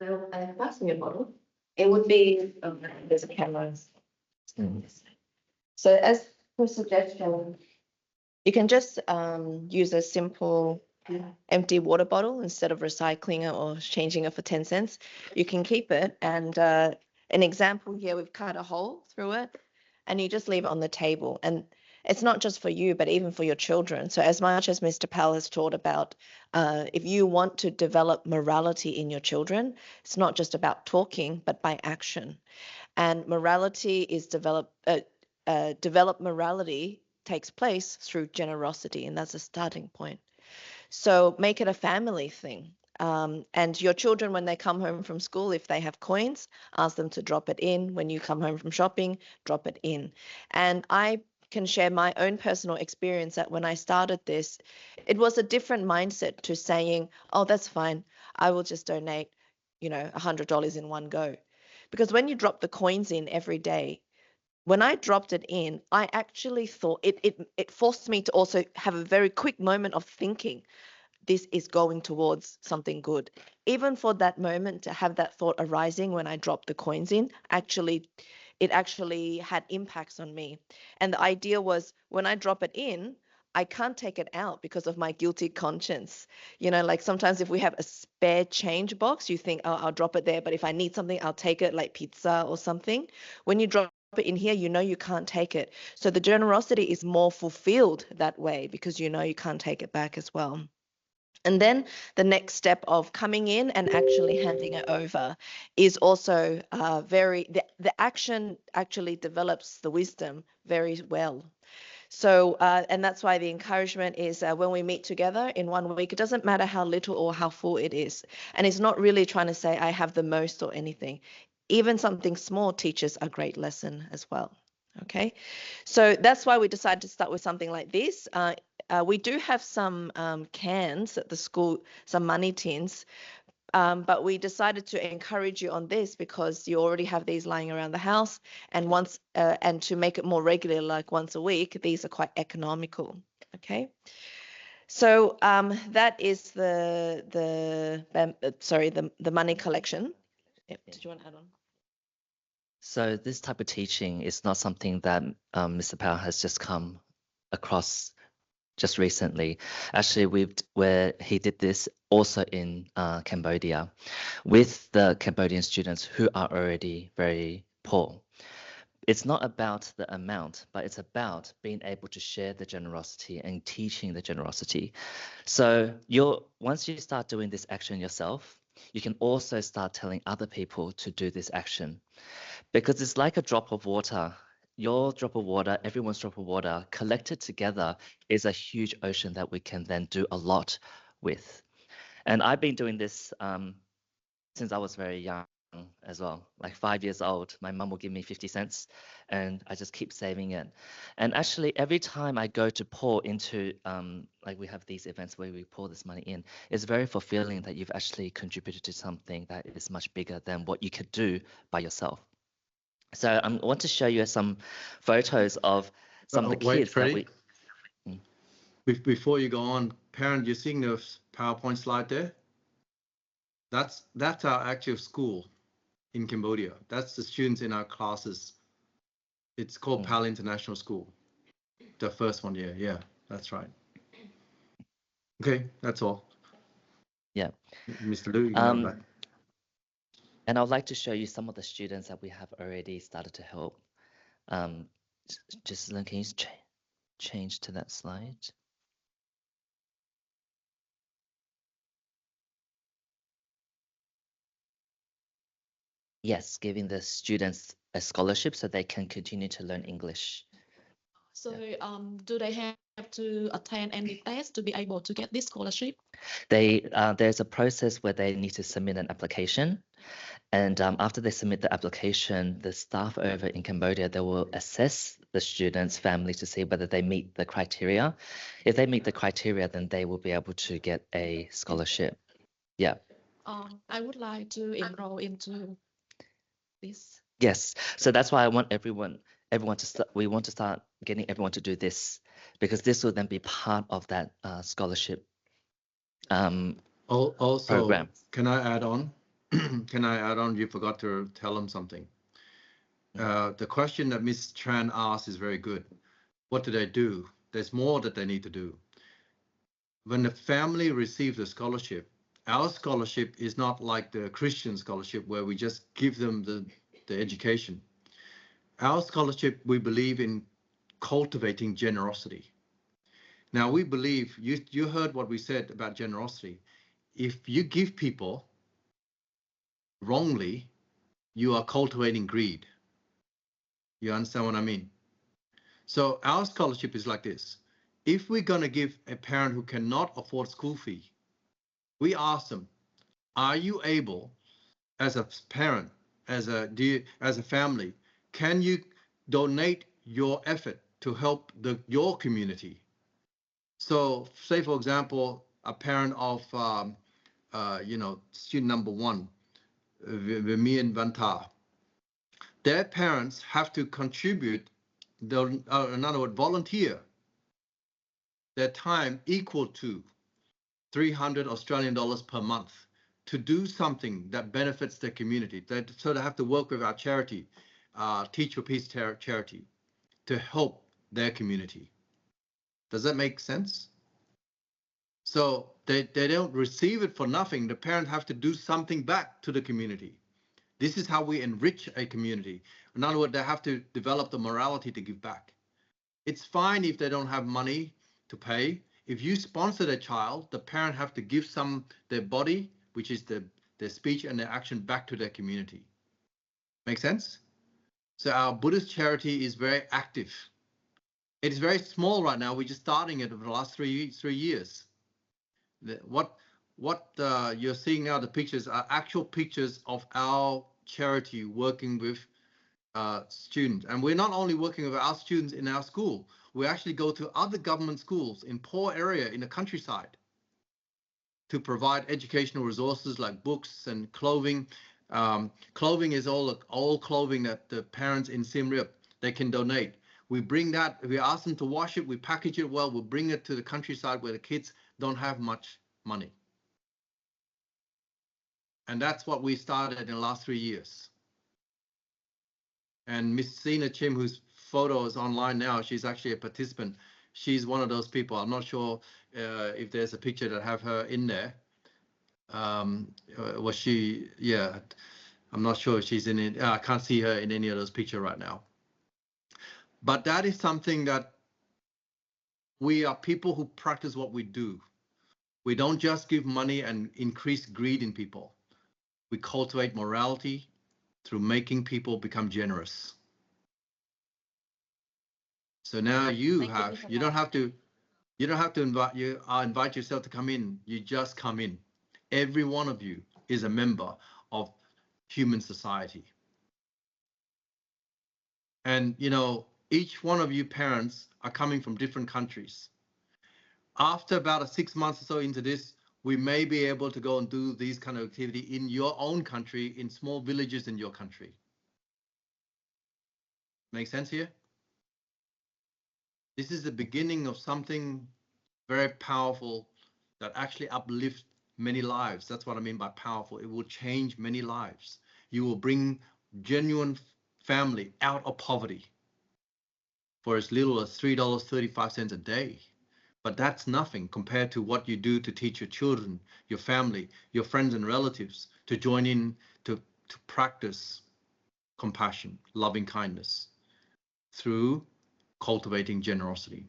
[SPEAKER 1] So I'm passing a bottle. It would be, there's a camera. So as per suggestion, you can just use a simple empty water bottle instead of recycling it or changing it for 10 cents. You can keep it, and an example here, we've cut a hole through it and you just leave it on the table. And it's not just for you, but even for your children. So as much as Mr. Powell has taught about, if you want to develop morality in your children, it's not just about talking, but by action. And morality is developed morality takes place through generosity, and that's a starting point. So make it a family thing. And your children, when they come home from school, if they have coins, ask them to drop it in. When you come home from shopping, drop it in. And I can share my own personal experience that when I started this, it was a different mindset to saying, oh, that's fine, I will just donate, $100 in one go. Because when you drop the coins in every day, when I dropped it in, I actually thought it forced me to also have a very quick moment of thinking, this is going towards something good. Even for that moment to have that thought arising when I dropped the coins in, it actually had impacts on me. And the idea was when I drop it in, I can't take it out because of my guilty conscience. You know, like sometimes if we have a spare change box, you think, oh, I'll drop it there. But if I need something, I'll take it, like pizza or something. When you drop it in here, you know you can't take it. So the generosity is more fulfilled that way because you know you can't take it back as well. And then the next step of coming in and actually handing it over is also the action actually develops the wisdom very well. So, and that's why the encouragement is when we meet together in 1 week, it doesn't matter how little or how full it is. And it's not really trying to say I have the most or anything. Even something small teaches a great lesson as well. Okay, so that's why we decided to start with something like this. We do have some cans at the school, some money tins, but we decided to encourage you on this because you already have these lying around the house, and and to make it more regular, like once a week, these are quite economical. Okay, so that is the money collection. Yep. Did you want to add on?
[SPEAKER 6] So this type of teaching is not something that Mr. Powell has just come across just recently. Actually, where he did this also in Cambodia with the Cambodian students who are already very poor. It's not about the amount, but it's about being able to share the generosity and teaching the generosity. So once you start doing this action yourself, you can also start telling other people to do this action. Because it's like a drop of water. Your drop of water, everyone's drop of water, collected together is a huge ocean that we can then do a lot with. And I've been doing this since I was very young as well, like 5 years old. My mum will give me 50 cents and I just keep saving it. And actually, every time I go to pour into, like we have these events where we pour this money in, it's very fulfilling that you've actually contributed to something that is much bigger than what you could do by yourself. So I want to show you some photos of some of the kids
[SPEAKER 5] Freddie,
[SPEAKER 6] that
[SPEAKER 5] we. Before you go on, parent, you're seeing the PowerPoint slide there? That's our actual school in Cambodia. That's the students in our classes. It's called PAL International School. The first one, yeah, that's right. Okay, that's all.
[SPEAKER 6] Yeah.
[SPEAKER 5] Mr. Liu, you can have that.
[SPEAKER 6] And I'd like to show you some of the students that we have already started to help. Just can you change to that slide? Yes, giving the students a scholarship so they can continue to learn English.
[SPEAKER 4] So do they have to attend any tests to be able to get this scholarship?
[SPEAKER 6] There's a process where they need to submit an application. And after they submit the application, the staff over in Cambodia, they will assess the students' family to see whether they meet the criteria. If they meet the criteria, then they will be able to get a scholarship. Yeah.
[SPEAKER 4] I would like to enroll into this.
[SPEAKER 6] Yes. So that's why I want everyone to start. We want to start getting everyone to do this because this will then be part of that scholarship
[SPEAKER 5] Also,
[SPEAKER 6] program.
[SPEAKER 5] Can I add on? Can I add on? You forgot to tell them something. The question that Ms. Tran asked is very good. What do they do? There's more that they need to do. When the family receives a scholarship, our scholarship is not like the Christian scholarship where we just give them the education. Our scholarship, we believe in cultivating generosity. Now, we believe, you heard what we said about generosity. If you give people wrongly, you are cultivating greed. You understand what I mean? So our scholarship is like this. If we're going to give a parent who cannot afford school fee, we ask them, are you able, as a parent, as a family, can you donate your effort to help your community? So say, for example, a parent of, student number 1, Vimian Vanta, their parents have to contribute, in other words, volunteer their time equal to 300 Australian dollars per month to do something that benefits their community. So they have to work with our charity, Teach for Peace charity, to help their community. Does that make sense? So they don't receive it for nothing. The parents have to do something back to the community. This is how we enrich a community. In other words, they have to develop the morality to give back. It's fine if they don't have money to pay. If you sponsor their child, the parent have to give their body, which is their speech and their action, back to their community. Make sense? So our Buddhist charity is very active. It is very small right now. We're just starting it over the last three years. What you're seeing now, the pictures are actual pictures of our charity working with students. And we're not only working with our students in our school, we actually go to other government schools in poor area in the countryside to provide educational resources like books and clothing. Clothing is all clothing that the parents in Siem Reap, they can donate. We bring that, we ask them to wash it, we package it well, we'll bring it to the countryside where the kids don't have much money. And that's what we started in the last 3 years. And Miss Sina Chim, whose photo is online now, she's actually a participant. She's one of those people. I'm not sure if there's a picture that have her in there. Was she? Yeah, I'm not sure if she's in it. I can't see her in any of those pictures right now. But that is something that we are people who practice what we do. We don't just give money and increase greed in people. We cultivate morality through making people become generous. So now you don't have to invite yourself to come in. You just come in. Every one of you is a member of human society. And you know, each one of you parents are coming from different countries. After about 6 months or so into this, we may be able to go and do these kind of activity in your own country, in small villages in your country. Make sense here? This is the beginning of something very powerful that actually uplifts many lives. That's what I mean by powerful. It will change many lives. You will bring genuine family out of poverty for as little as $3.35 a day. But that's nothing compared to what you do to teach your children, your family, your friends and relatives to join in to practice compassion, loving kindness through cultivating generosity.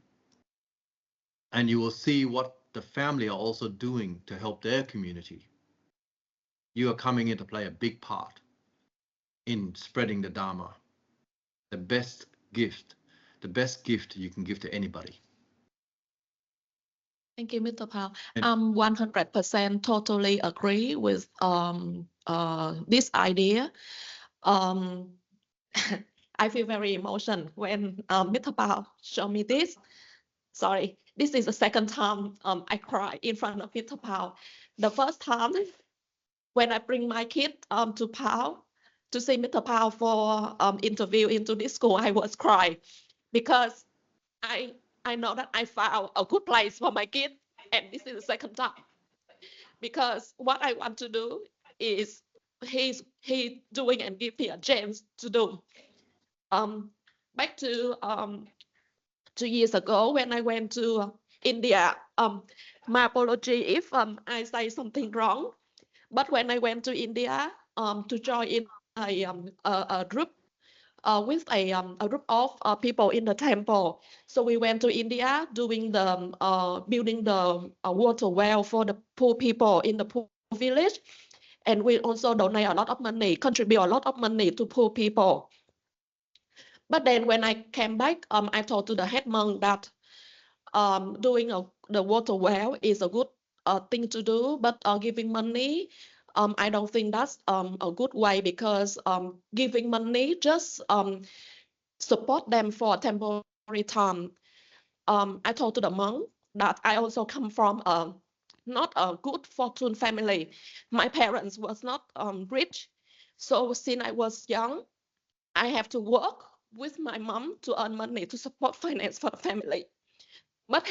[SPEAKER 5] And you will see what the family are also doing to help their community. You are coming in to play a big part in spreading the Dharma, the best gift you can give to anybody.
[SPEAKER 4] Thank you, Mr. Pao.
[SPEAKER 5] And-
[SPEAKER 4] 100% totally agree with this idea. I feel very emotional when Mr. Pao showed me this. Sorry, this is the second time I cry in front of Mr. Pao. The first time when I bring my kid to Pao to see Mr. Pao for interview into this school, I was crying because I know that I found a good place for my kid, and this is the second time. Because what I want to do is he's doing and give me a chance to do. Back to 2 years ago when I went to India, my apology if I say something wrong. But when I went to India to join in a group with a group of people in the temple. So we went to India doing the building the water well for the poor people in the poor village, and we also donate a lot of money, contribute a lot of money to poor people. But then when I came back, I told to the head monk that doing the water well is a good thing to do, but giving money, I don't think that's a good way, because giving money just support them for a temporary time. I told to the monk that I also come from not a good fortune family. My parents was not rich, so since I was young, I have to work with my mom to earn money to support finance for the family. But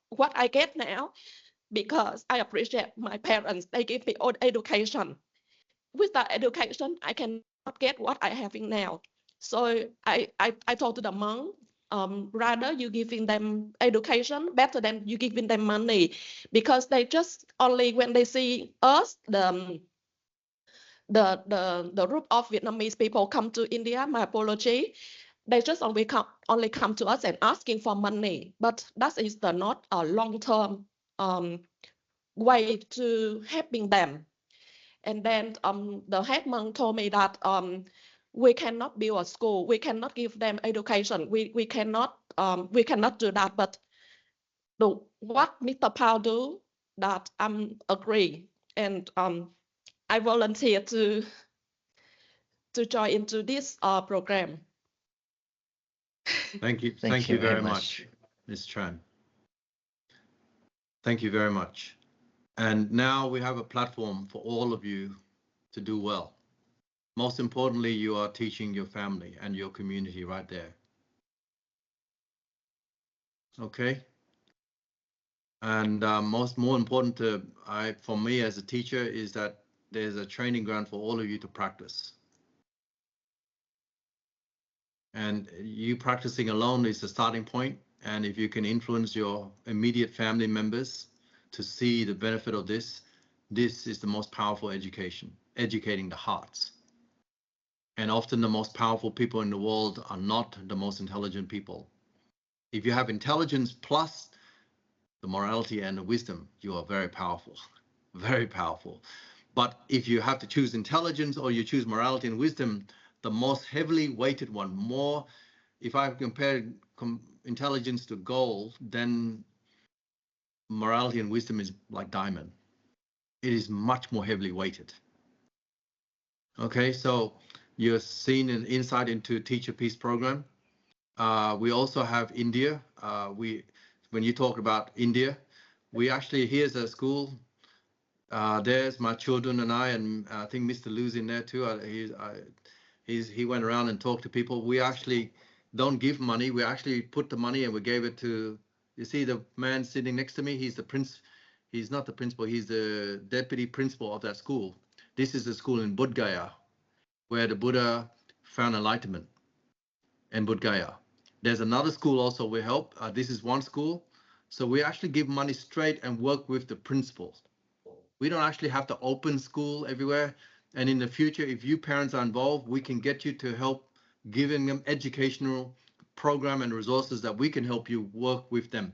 [SPEAKER 4] what I get now because I appreciate my parents. They give me all education. With that education, I cannot get what I having now. So I told to the monk, rather you giving them education better than you giving them money, because they just only when they see us, the group of Vietnamese people come to India, my apology, they just only come to us and asking for money. But that is not a long-term way to helping them. And then the head monk told me that we cannot build a school, we cannot give them education, we cannot do that. But what Mr. Powell do, that agree, and I volunteer to join into this program.
[SPEAKER 5] Thank you.
[SPEAKER 6] Thank
[SPEAKER 5] Thank
[SPEAKER 6] you
[SPEAKER 5] you
[SPEAKER 6] very
[SPEAKER 5] very
[SPEAKER 6] much.
[SPEAKER 5] much, Ms. Tran. Thank you very much. And now we have a platform for all of you to do well. Most importantly, you are teaching your family and your community right there. Okay. And more important for me as a teacher is that there's a training ground for all of you to practice. And you practicing alone is the starting point. And if you can influence your immediate family members to see the benefit of this, this is the most powerful education, educating the hearts. And often the most powerful people in the world are not the most intelligent people. If you have intelligence plus the morality and the wisdom, you are very powerful, very powerful. But if you have to choose intelligence or you choose morality and wisdom, the most heavily weighted one, if I compare intelligence to gold, then morality and wisdom is like diamond. It is much more heavily weighted. Okay, so you're seeing an insight into Teacher Peace program. We also have India. When you talk about India, we actually, here's a school. There's my children and I think Mr. Lou's in there too. He went around and talked to people. We actually don't give money. We actually put the money and we gave it to, you see the man sitting next to me? He's the prince. He's not the principal. He's the deputy principal of that school. This is the school in Bodh Gaya, where the Buddha found enlightenment in Bodh Gaya. There's another school also we help. This is one school. So we actually give money straight and work with the principals. We don't actually have to open school everywhere. And in the future, if you parents are involved, we can get you to help giving them educational program and resources that we can help you work with them.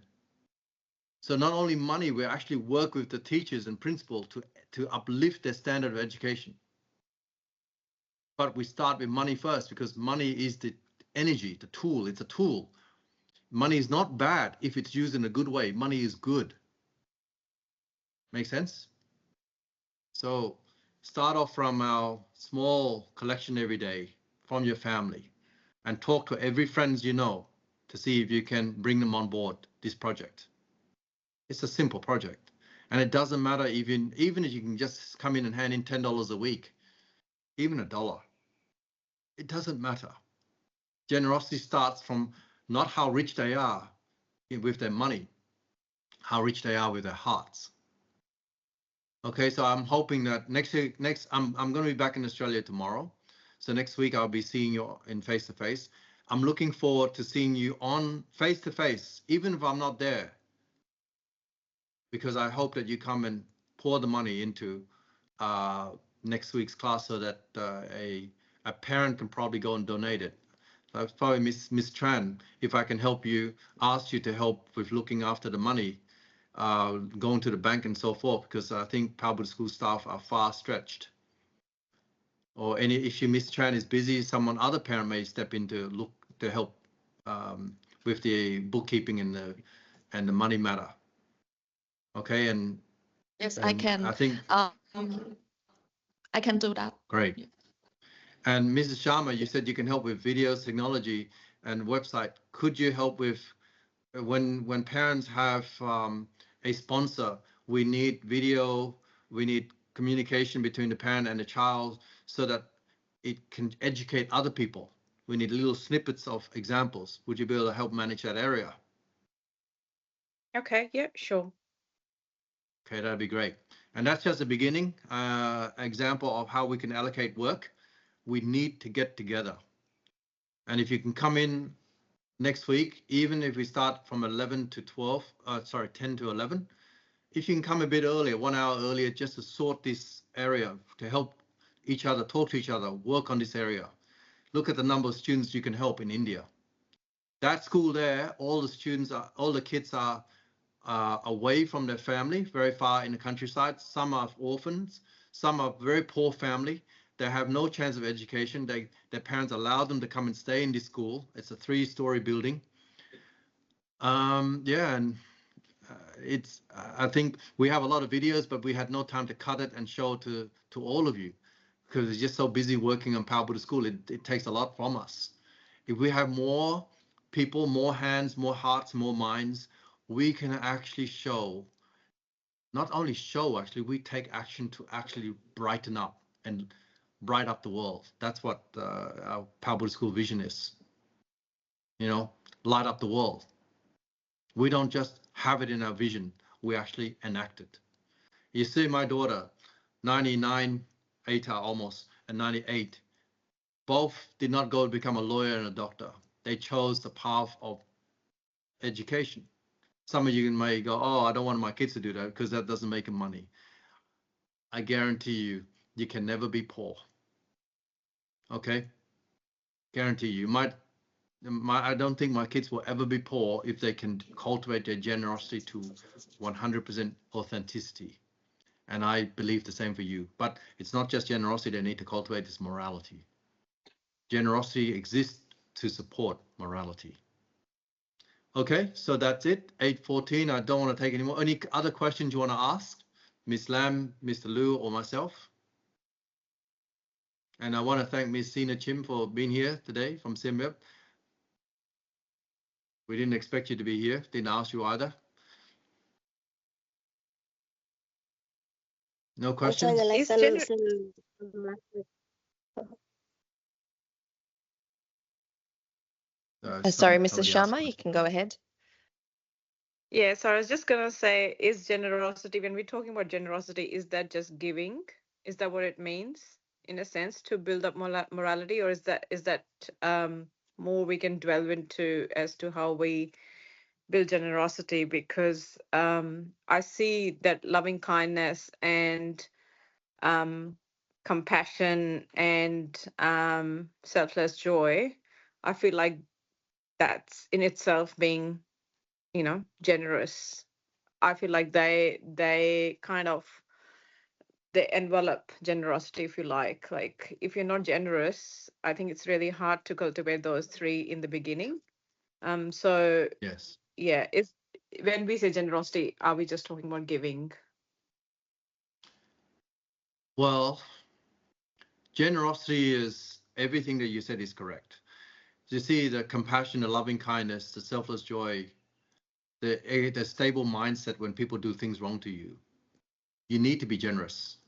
[SPEAKER 5] So not only money, we actually work with the teachers and principals to uplift their standard of education. But we start with money first because money is the energy, the tool. It's a tool. Money is not bad if it's used in a good way. Money is good. Make sense? So start off from our small collection every day from your family and talk to every friend you know to see if you can bring them on board this project. It's a simple project. And it doesn't matter even if you can just come in and hand in $10 a week, even $1. It doesn't matter. Generosity starts from not how rich they are with their money, how rich they are with their hearts. Okay, so I'm hoping that next I'm going to be back in Australia tomorrow. So next week I'll be seeing you in face-to-face. I'm looking forward to seeing you on face-to-face, even if I'm not there, because I hope that you come and pour the money into next week's class so that a parent can probably go and donate it. That's probably Miss Tran, if I can help you, ask you to help with looking after the money, going to the bank and so forth, because I think public school staff are far stretched. Or if Miss Tran is busy, other parent may step in to help with the bookkeeping and the money matter. Okay, and
[SPEAKER 4] yes, I can.
[SPEAKER 5] I think
[SPEAKER 4] I can do that.
[SPEAKER 5] great.
[SPEAKER 4] Yeah.
[SPEAKER 5] And Mrs. Sharma, you said you can help with videos, technology, and website. Could you help with when parents have a sponsor? We need video, we need communication between the parent and the child so that it can educate other people. We need little snippets of examples. Would you be able to help manage that area?
[SPEAKER 2] Okay, yeah, sure.
[SPEAKER 5] Okay, that'd be great. And that's just the beginning example of how we can allocate work. We need to get together. And if you can come in next week, even if we start from 11 to 12, 10 to 11, if you can come a bit earlier, 1 hour earlier, just to sort this area, to help each other, talk to each other, work on this area. Look at the number of students you can help in India. That school there, all the kids are away from their family, very far in the countryside. Some are orphans, some are very poor family. They have no chance of education. Their parents allow them to come and stay in this school. It's a 3-story building. Yeah, and I think we have a lot of videos, but we had no time to cut it and show to all of you because it's just so busy working on Power Buddha School. It takes a lot from us. If we have more people, more hands, more hearts, more minds, we can actually show, not only show, actually, we take action to actually brighten up and bright up the world. That's what our Power Buddha School vision is. You know, light up the world. We don't just have it in our vision, we actually enact it. You see my daughter, 99, ATA almost, and 98, both did not go to become a lawyer and a doctor. They chose the path of education. Some of you may go, oh, I don't want my kids to do that because that doesn't make them money. I guarantee you, you can never be poor. Okay? Guarantee you. I don't think my kids will ever be poor if they can cultivate their generosity to 100% authenticity. And I believe the same for you. But it's not just generosity they need to cultivate, it's morality. Generosity exists to support morality. Okay, so that's it. 8:14. I don't want to take any more. Any other questions you want to ask? Ms. Lam, Mr. Liu, or myself? And I want to thank Ms. Sina Chim for being here today from Siem Reap. We didn't expect you to be here. Didn't ask you either. No questions?
[SPEAKER 1] Sorry, Mrs. Sharma, you can go ahead.
[SPEAKER 2] Yeah, so I was just gonna say, is generosity, when we're talking about generosity, is that just giving? Is that what it means, in a sense, to build up morality, or is that more we can delve into as to how we build generosity? Because I see that loving kindness and compassion and selfless joy, I feel like that's in itself being, generous. I feel like they kind of, they envelop generosity, if you like. Like, if you're not generous, I think it's really hard to cultivate those three in the beginning. So
[SPEAKER 5] Yes.
[SPEAKER 2] yeah, when we say generosity, are we just talking about giving?
[SPEAKER 5] Well, generosity is everything that you said is correct. You see the compassion, the loving kindness, the selfless joy, the stable mindset when people do things wrong to you. You need to be generous.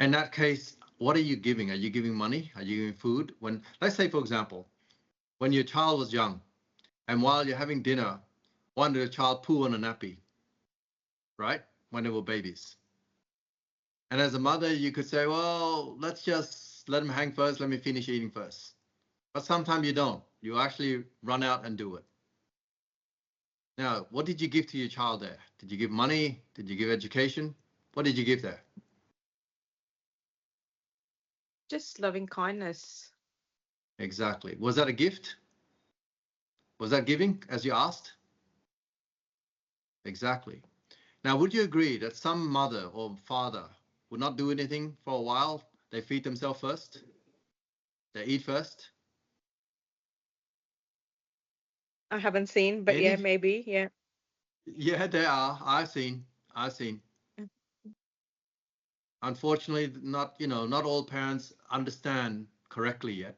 [SPEAKER 5] In that case, what are you giving? Are you giving money? Are you giving food? When, let's say, for example, when your child was young and while you're having dinner, one of the child poo on a nappy, right? When they were babies. And as a mother, you could say, well, let's just let them hang first. Let me finish eating first. But sometimes you don't. You actually run out and do it. Now, what did you give to your child there? Did you give money? Did you give education? What did you give there?
[SPEAKER 2] Just loving kindness.
[SPEAKER 5] Exactly. Was that a gift? Was that giving, as you asked? Exactly. Now, would you agree that some mother or father would not do anything for a while? They feed themselves first? They eat first?
[SPEAKER 2] I haven't seen, but yeah, maybe, yeah.
[SPEAKER 5] Yeah, there are. I've seen. Unfortunately, not all parents understand correctly yet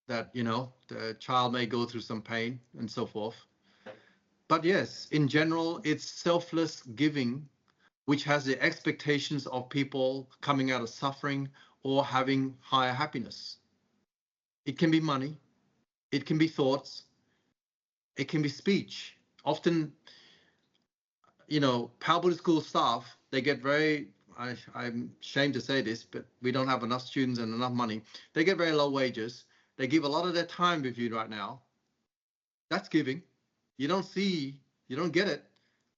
[SPEAKER 5] that, the child may go through some pain and so forth. But yes, in general, it's selfless giving, which has the expectations of people coming out of suffering or having higher happiness. It can be money, it can be thoughts, it can be speech. Often, you know, Pal Buddhist School staff, they get very, I'm ashamed to say this, but we don't have enough students and enough money. They get very low wages. They give a lot of their time with you right now. That's giving. You don't see, you don't get it,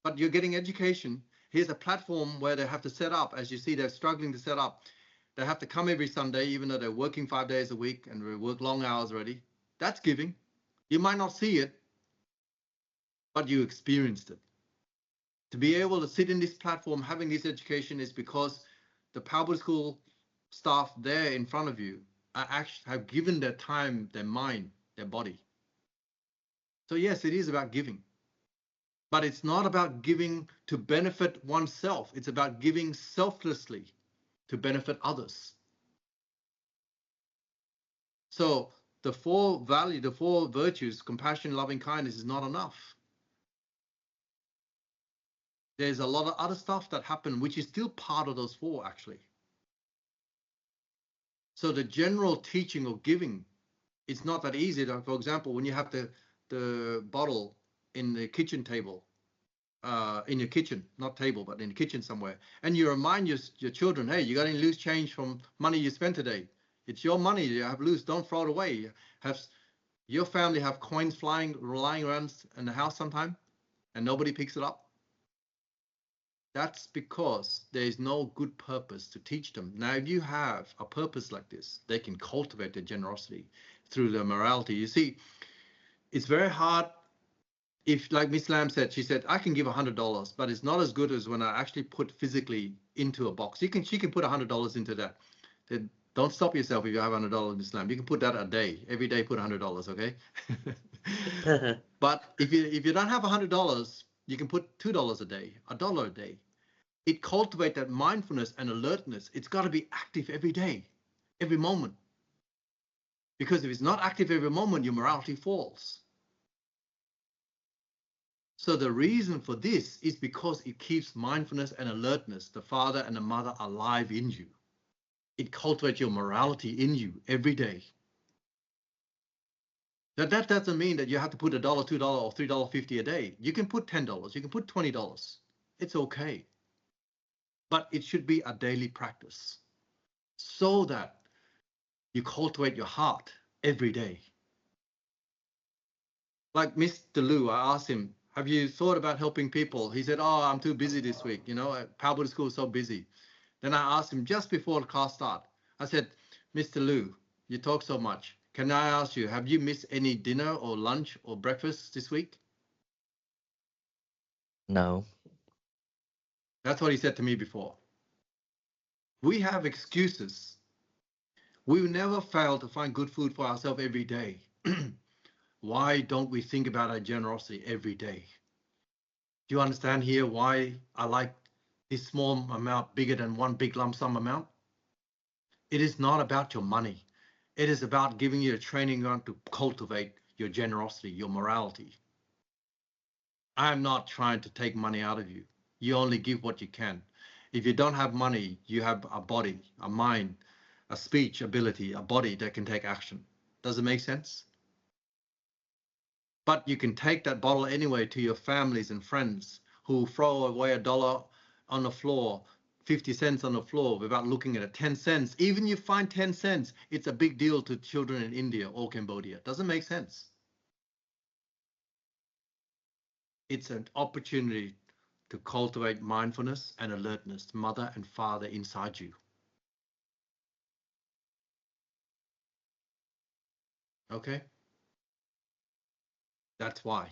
[SPEAKER 5] but you're getting education. Here's a platform where they have to set up. As you see, they're struggling to set up. They have to come every Sunday, even though they're working 5 days a week and we work long hours already. That's giving. You might not see it, but you experienced it. To be able to sit in this platform, having this education, is because the Pal Buddhist School staff there in front of you are actually have given their time, their mind, their body. So yes, it is about giving, but it's not about giving to benefit oneself. It's about giving selflessly to benefit others. So the four virtues, compassion, loving kindness, is not enough. There's a lot of other stuff that happen, which is still part of those four, actually. So the general teaching of giving, it's not that easy. For example, when you have the bottle in the kitchen table, in your kitchen, not table, but in the kitchen somewhere, and you remind your children, hey, you got any loose change from money you spent today? It's your money you have loose. Don't throw it away. Have your family have coins lying around in the house sometime, and nobody picks it up? That's because there is no good purpose to teach them. Now, if you have a purpose like this, they can cultivate their generosity through their morality. You see, it's very hard. If, like Miss Lam said, she said, I can give $100, but it's not as good as when I actually put physically into a box. She can put $100 into that. Then don't stop yourself if you have $100, Miss Lam. You can put that a day. Every day put $100, okay? But if you don't have $100, you can put $2 a day, $1 a day. It cultivates that mindfulness and alertness. It's got to be active every day, every moment. Because if it's not active every moment, your morality falls. So the reason for this is because it keeps mindfulness and alertness, the father and the mother, alive in you. It cultivates your morality in you every day. Now, that doesn't mean that you have to put $1, $2, or $3.50 a day. You can put $10. You can put $20. It's okay. But it should be a daily practice so that you cultivate your heart every day. Like Mr. Lu, I asked him, have you thought about helping people? He said, oh, I'm too busy this week. You know, Pal Buddhist School is so busy. Then I asked him just before the class start, I said, Mr. Lu, you talk so much. Can I ask you, have you missed any dinner or lunch or breakfast this week?
[SPEAKER 6] No.
[SPEAKER 5] That's what he said to me before. We have excuses. We will never fail to find good food for ourselves every day. Why don't we think about our generosity every day? Do you understand here why I like this small amount bigger than one big lump sum amount? It is not about your money. It is about giving you a training ground to cultivate your generosity, your morality. I'm not trying to take money out of you. You only give what you can. If you don't have money, you have a body, a mind, a speech ability, a body that can take action. Does it make sense? But you can take that bottle anyway to your families and friends who throw away $1 on the floor, 50 cents on the floor without looking at it, 10 cents. Even you find 10 cents, it's a big deal to children in India or Cambodia. Doesn't make sense. It's an opportunity to cultivate mindfulness and alertness, mother and father inside you. Okay? That's why.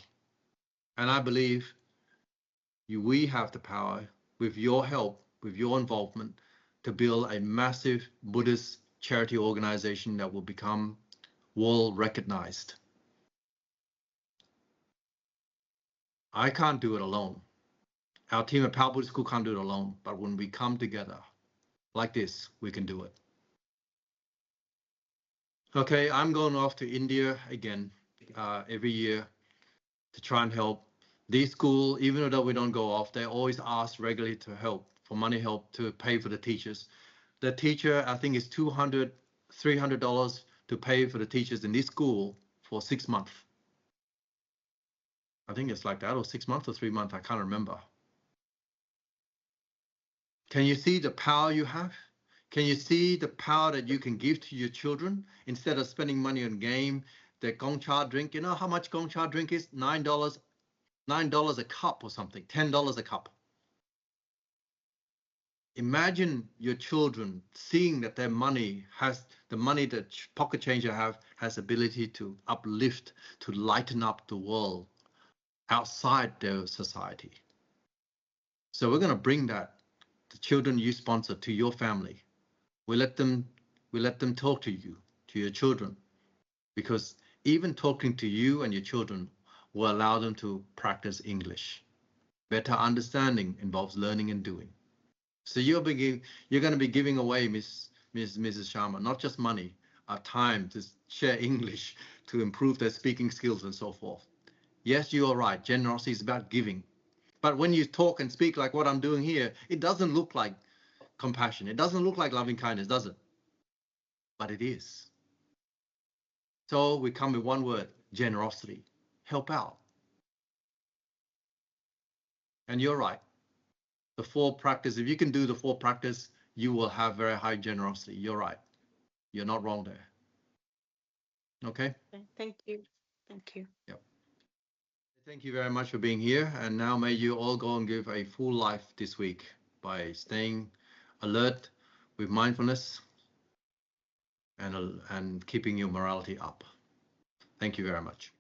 [SPEAKER 5] And I believe we have the power, with your help, with your involvement, to build a massive Buddhist charity organization that will become world recognized. I can't do it alone. Our team at Pal Buddhist School can't do it alone, but when we come together like this, we can do it. Okay, I'm going off to India again every year to try and help. These schools, even though we don't go off, they always ask regularly to help, for money help to pay for the teachers. The teacher, I think, is $200, $300 to pay for the teachers in this school for 6 months. I think it's like that, or 6 months or 3 months, I can't remember. Can you see the power you have? Can you see the power that you can give to your children instead of spending money on game? The Gong Cha drink, you know how much Gong Cha drink is? $9 a cup or something, $10 a cup. Imagine your children seeing that their money has, the money that pocket change you have has ability to uplift, to lighten up the world outside their society. So we're going to bring that, the children you sponsor, to your family. We let them talk to you, to your children, because even talking to you and your children will allow them to practice English. Better understanding involves learning and doing. So you're going to be giving away, Mrs. Sharma, not just money, time to share English, to improve their speaking skills and so forth. Yes, you are right. Generosity is about giving. But when you talk and speak like what I'm doing here, it doesn't look like compassion. It doesn't look like loving kindness, does it? But it is. So we come with one word, generosity. Help out. And you're right. The 4 practice, if you can do the 4 practice, you will have very high generosity. You're right. You're not wrong there. Okay?
[SPEAKER 2] Thank you. Thank you.
[SPEAKER 5] Yep. Thank you very much for being here. And now may you all go and give a full life this week by staying alert with mindfulness and keeping your morality up. Thank you very much.